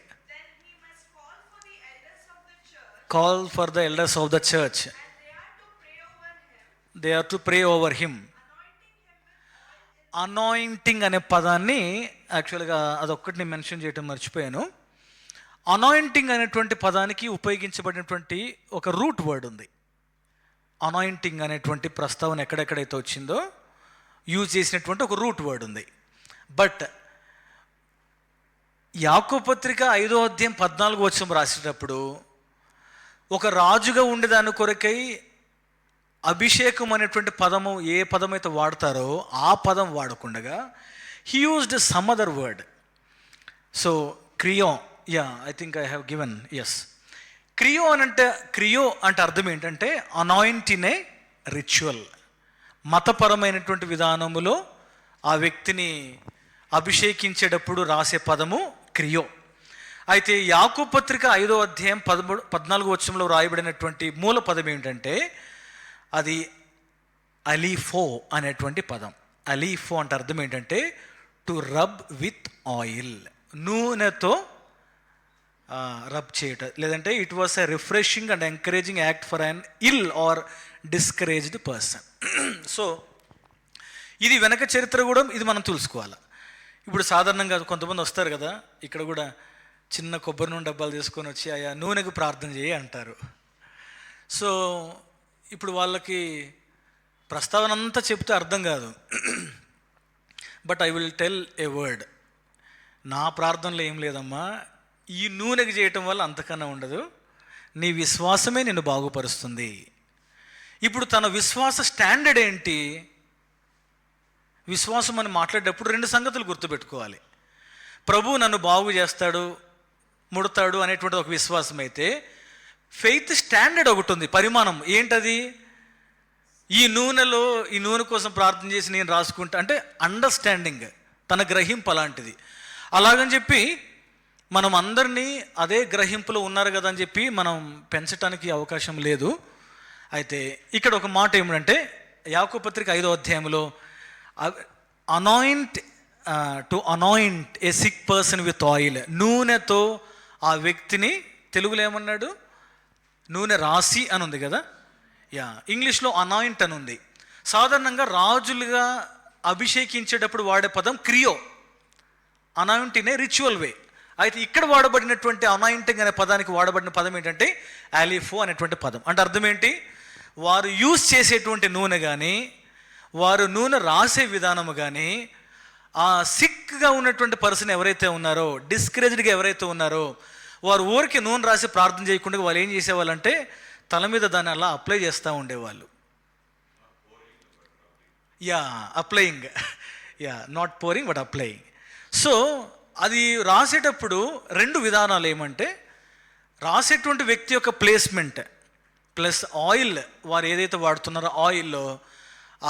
call for the elders of the church, they are to pray over him. Anointing అనే పదాన్ని యాక్చువల్గా అదొక్కటి నేను మెన్షన్ చేయటం మర్చిపోయాను. అనాయింటింగ్ అనేటువంటి పదానికి ఉపయోగించబడినటువంటి ఒక రూట్ వర్డ్ ఉంది. అనాయింటింగ్ అనేటువంటి ప్రస్తావన ఎక్కడెక్కడైతే వచ్చిందో యూజ్ చేసినటువంటి ఒక రూట్ వర్డ్ ఉంది. బట్ యాకోబు పత్రిక 5వ అధ్యాయం 14వ వచనం రాసేటప్పుడు ఒక రాజుగా ఉండేదాని కొరకై అభిషేకం అనేటువంటి పదము ఏ పదమైతే వాడతారో ఆ పదం వాడకుండగా he used some other word. So chrio, I think I have given, chrio అంటే అర్థం ఏంటంటే అనాయింట్ ఇన్ ఏ రిచువల్. మతపరమైనటువంటి విధానములో ఆ వ్యక్తిని అభిషేకించేటప్పుడు రాసే పదము క్రియో. అయితే యాకోబు పత్రిక 5వ అధ్యాయం 14వ వచనంలో రాయబడినటువంటి మూల పదం ఏంటంటే అది అలీఫో అనేటువంటి పదం. అలీఫో అంటే అర్థం ఏంటంటే టు రబ్ విత్ ఆయిల్, నూనెతో రబ్ చేయటం, లేదంటే it was a refreshing and encouraging act for an ill or discouraged person. So ఇది వెనక చరిత్ర కూడా ఇది మనం తెలుసుకోవాలి. ఇప్పుడు సాధారణంగా కొంతమంది వస్తారు కదా, ఇక్కడ కూడా చిన్న కొబ్బరి నూనె డబ్బాలు తీసుకొని వచ్చి ఆయా నూనెకు ప్రార్థన చేయి అంటారు. సో ఇప్పుడు వాళ్ళకి ప్రస్తావన అంతా చెప్తే అర్థం కాదు. But I will tell a word. నా ప్రార్థనలో ఏం లేదమ్మా, ఈ నూనెకి చేయటం వల్ల అంతకన్నా ఉండదు, నీ విశ్వాసమే నిన్ను బాగుపరుస్తుంది. ఇప్పుడు తన విశ్వాస స్టాండర్డ్ ఏంటి? విశ్వాసం అని మాట్లాడేటప్పుడు 2 సంగతులు గుర్తుపెట్టుకోవాలి. ప్రభు నన్ను బాగు చేస్తాడు, ముడతాడు అనేటువంటిది ఒక విశ్వాసం అయితే, ఫెయిత్ స్టాండర్డ్ ఒకటి ఉంది, పరిమాణం. ఏంటది? ఈ నూనె కోసం ప్రార్థన చేసి నేను రాసుకుంటా అంటే అండర్స్టాండింగ్, తన గ్రహింపు అలాంటిది. అలాగని చెప్పి మనం అందరినీ అదే గ్రహింపులో ఉన్నారు కదా అని చెప్పి మనం పెంచడానికి అవకాశం లేదు. అయితే ఇక్కడ ఒక మాట ఏమిటంటే యాకోబు పత్రిక 5వ అధ్యాయంలో to anoint a sick person with oil, నూనెతో ఆ వ్యక్తిని, తెలుగులో ఏమన్నాడు? నూనె రాసి అని ఉంది కదా, ఇంగ్లీష్లో అనాయింట్ అని ఉంది. సాధారణంగా రాజులుగా అభిషేకించేటప్పుడు వాడే పదం chrio, anoint in a ritual way. అయితే ఇక్కడ వాడబడినటువంటి అనాయింటింగ్ అనే పదానికి వాడబడిన పదం ఏంటంటే అలీఫో అనేటువంటి పదం. అంటే అర్థం ఏంటి? వారు యూజ్ చేసేటువంటి నూనె కానీ, వారు నూనె రాసే విధానము కానీ, ఆ సిక్గా ఉన్నటువంటి పర్సన్ ఎవరైతే ఉన్నారో, డిస్కరేజ్డ్గా ఎవరైతే ఉన్నారో, వారు ఊరికి నూనె రాసి ప్రార్థన చేయకుండా వాళ్ళు ఏం చేసేవాళ్ళంటే తల మీద దాన్ని అలా అప్లై చేస్తూ ఉండేవాళ్ళు. Applying, not pouring but applying. So అది రాసేటప్పుడు 2 విధానాలు ఏమంటే, రాసేటువంటి వ్యక్తి యొక్క ప్లేస్మెంట్ ప్లస్ ఆయిల్, వారు ఏదైతే వాడుతున్నారో ఆయిల్లో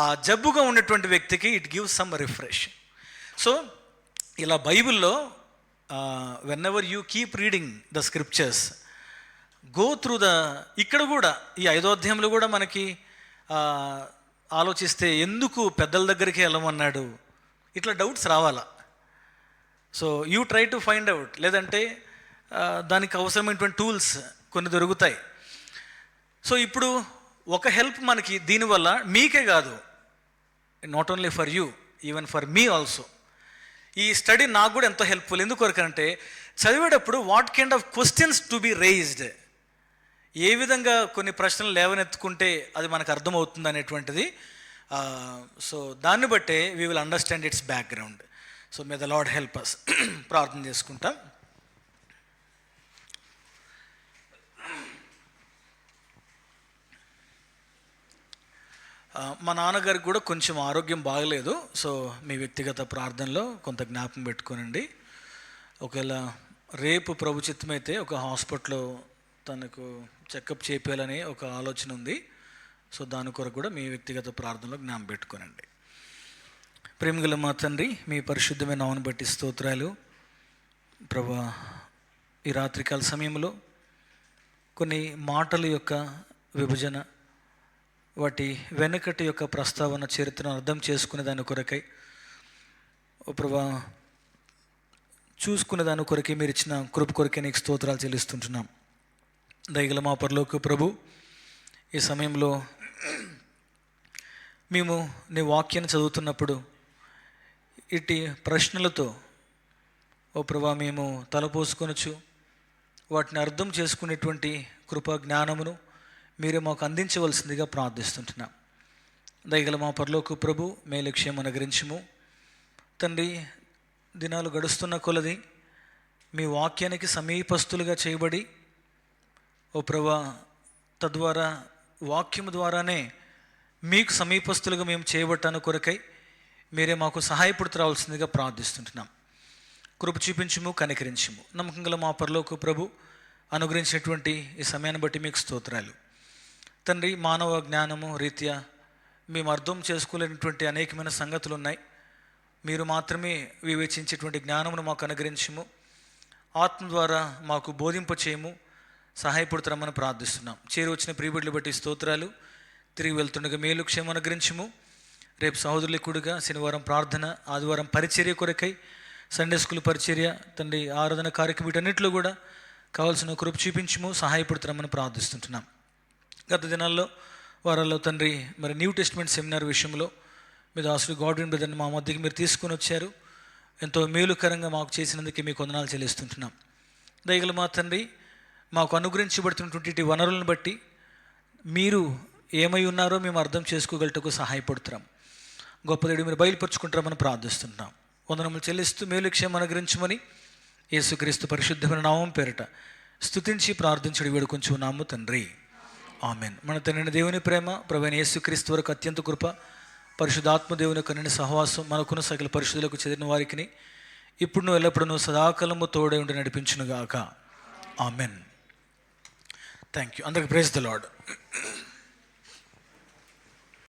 ఆ జబ్బుగా ఉన్నటువంటి వ్యక్తికి it gives some refresh. So ఇలా బైబిల్లో when ever you keep reading the scriptures, go through ఇక్కడ కూడా ఈ 5వ అధ్యాయంలో కూడా మనకి ఆలోచిస్తే ఎందుకు పెద్దల దగ్గరికి వెళ్ళమన్నాడు, ఇట్లా డౌట్స్ రావాలా. So you try to find out, లేదంటే దానికి అవసరమైనటువంటి టూల్స్ కొన్ని దొరుకుతాయి. సో ఇప్పుడు ఒక హెల్ప్ మనకి దీనివల్ల, మీకే కాదు, not only for you, even for me also, ఈ స్టడీ నాకు కూడా ఎంతో హెల్ప్ఫుల్. ఎందుకొరకంటే చదివేటప్పుడు what kind of questions to be raised, ఏ విధంగా కొన్ని ప్రశ్నలు లేవనెత్తుకుంటే అది మనకు అర్థమవుతుంది అనేటువంటిది. సో దాన్ని బట్టే we will understand its background. So may the Lord help us. ప్రార్థన చేసుకుంటాం. మా నాన్నగారికి కూడా కొంచెం ఆరోగ్యం బాగలేదు. సో మీ వ్యక్తిగత ప్రార్థనలో కొంత జ్ఞాపకం పెట్టుకోనండి. ఒకవేళ రేపు ప్రభు చిత్తమైతే ఒక హాస్పిటల్లో తనకు చెకప్ చేయాలని ఒక ఆలోచన ఉంది. సో దాని కొరకు కూడా మీ వ్యక్తిగత ప్రార్థనలో జ్ఞాపకం పెట్టుకోనండి. ప్రేమగల మా తండ్రి, మీ పరిశుద్ధమైన నామమును బట్టి స్తోత్రాలు. ప్రభువా, ఈ రాత్రికాల సమయంలో కొన్ని మాటల యొక్క విభజన, వాటి వెనుకటి యొక్క ప్రస్తావన, చరిత్రను అర్థం చేసుకునే దాని కొరకై, ఓ ప్రభువా, చూసుకునే దాని కొరకే మీరు ఇచ్చిన కృప కొరకే నీకు స్తోత్రాలు చెల్లిస్తుంటున్నాం. దయగల మా పరలోక ప్రభు, ఈ సమయంలో మేము నీ వాక్యాన్ని చదువుతున్నప్పుడు ఇటు ప్రశ్నలతో ఓ ప్రభా మేము తలపోసుకొనొచ్చు, వాటిని అర్థం చేసుకునేటువంటి కృపా జ్ఞానమును మీరే మాకు అందించవలసిందిగా ప్రార్థిస్తుంటున్నాం. దయగల మా పరలోక ప్రభు, మే లక్ష్యం అనుగ్రహించుము తండ్రి. దినాలు గడుస్తున్న కొలది మీ వాక్యానికి సమీపస్తులుగా చేయబడి, ఓ ప్రభా, తద్వారా వాక్యము ద్వారానే మీకు సమీపస్తులుగా మేము చేయబట్టాను కొరకై మీరే మాకు సహాయపడుతూ రావాల్సిందిగా ప్రార్థిస్తుంటున్నాం. కృప చూపించుము, కనికరించుము. నమ్మకం గల మా పరలోక ప్రభు, అనుగ్రహించినటువంటి ఈ సమయాన్ని బట్టి మీకు స్తోత్రాలు తండ్రి. మానవ జ్ఞానము రీత్యా మేము అర్థం చేసుకోలేనటువంటి అనేకమైన సంగతులు ఉన్నాయి. మీరు మాత్రమే వివేచించేటువంటి జ్ఞానమును మాకు అనుగ్రహించుము. ఆత్మ ద్వారా మాకు బోధింప చేయము, సహాయపడుతున్నామని ప్రార్థిస్తున్నాం. చేరి వచ్చిన ప్రియబిడ్డలు బట్టి స్తోత్రాలు. తిరిగి వెళ్తుండగా మేలు క్షేమం అనుగ్రహించుము. రేపు సహోదరులకుడుగా శనివారం ప్రార్థన, ఆదివారం పరిచర్య కొరకై, సండే స్కూల్ పరిచర్య తండ్రి, ఆరాధన కార్యక్రమం, వీటన్నిటిలో కూడా కావాల్సిన కృప చూపించుము, సహాయపడుతున్నామని ప్రార్థిస్తుంటున్నాం. గత దినాల్లో వారాల్లో తండ్రి, మరి న్యూ టెస్ట్మెంట్ సెమినార్ విషయంలో మీ దాసుడు గాడ్విన్ బ్రదర్ని మా మధ్యకి మీరు తీసుకొని వచ్చారు. ఎంతో మేలుకరంగా మాకు చేసినందుకే మీకు వందనాలు చెల్లిస్తుంటున్నాం. దయగల మా తండ్రి, మాకు అనుగ్రహించబడుతున్నటువంటి వనరులను బట్టి మీరు ఏమై ఉన్నారో మేము అర్థం చేసుకోగలటకు సహాయపడుతున్నాం. గొప్ప దేవుడు మీరు బయలుపరుచుకుంటామని ప్రార్థిస్తున్నాం. వందనములు చెల్లిస్తూ మేలు క్షేమం అనుగ్రహించమని యేసుక్రీస్తు పరిశుద్ధమైన నామం పేరిట స్తుతించి ప్రార్థించడి వేడుకొంచున్నాము తండ్రి, ఆమెన్. మన తండ్రి దేవుని ప్రేమ, ప్రభువైన యేసుక్రీస్తు వరకు అత్యంత కృప, పరిశుద్ధాత్మ దేవుని యొక్క నిండి సహవాసం మనకున్న సకల పరిశుద్ధులకు చెందిన వారికి ఇప్పుడు ఎల్లప్పుడూ సదాకాలము తోడై ఉండి నడిపించునుగాక. ఆమెన్. Thank you. అందరికి ప్రైజ్ ది లార్డ్.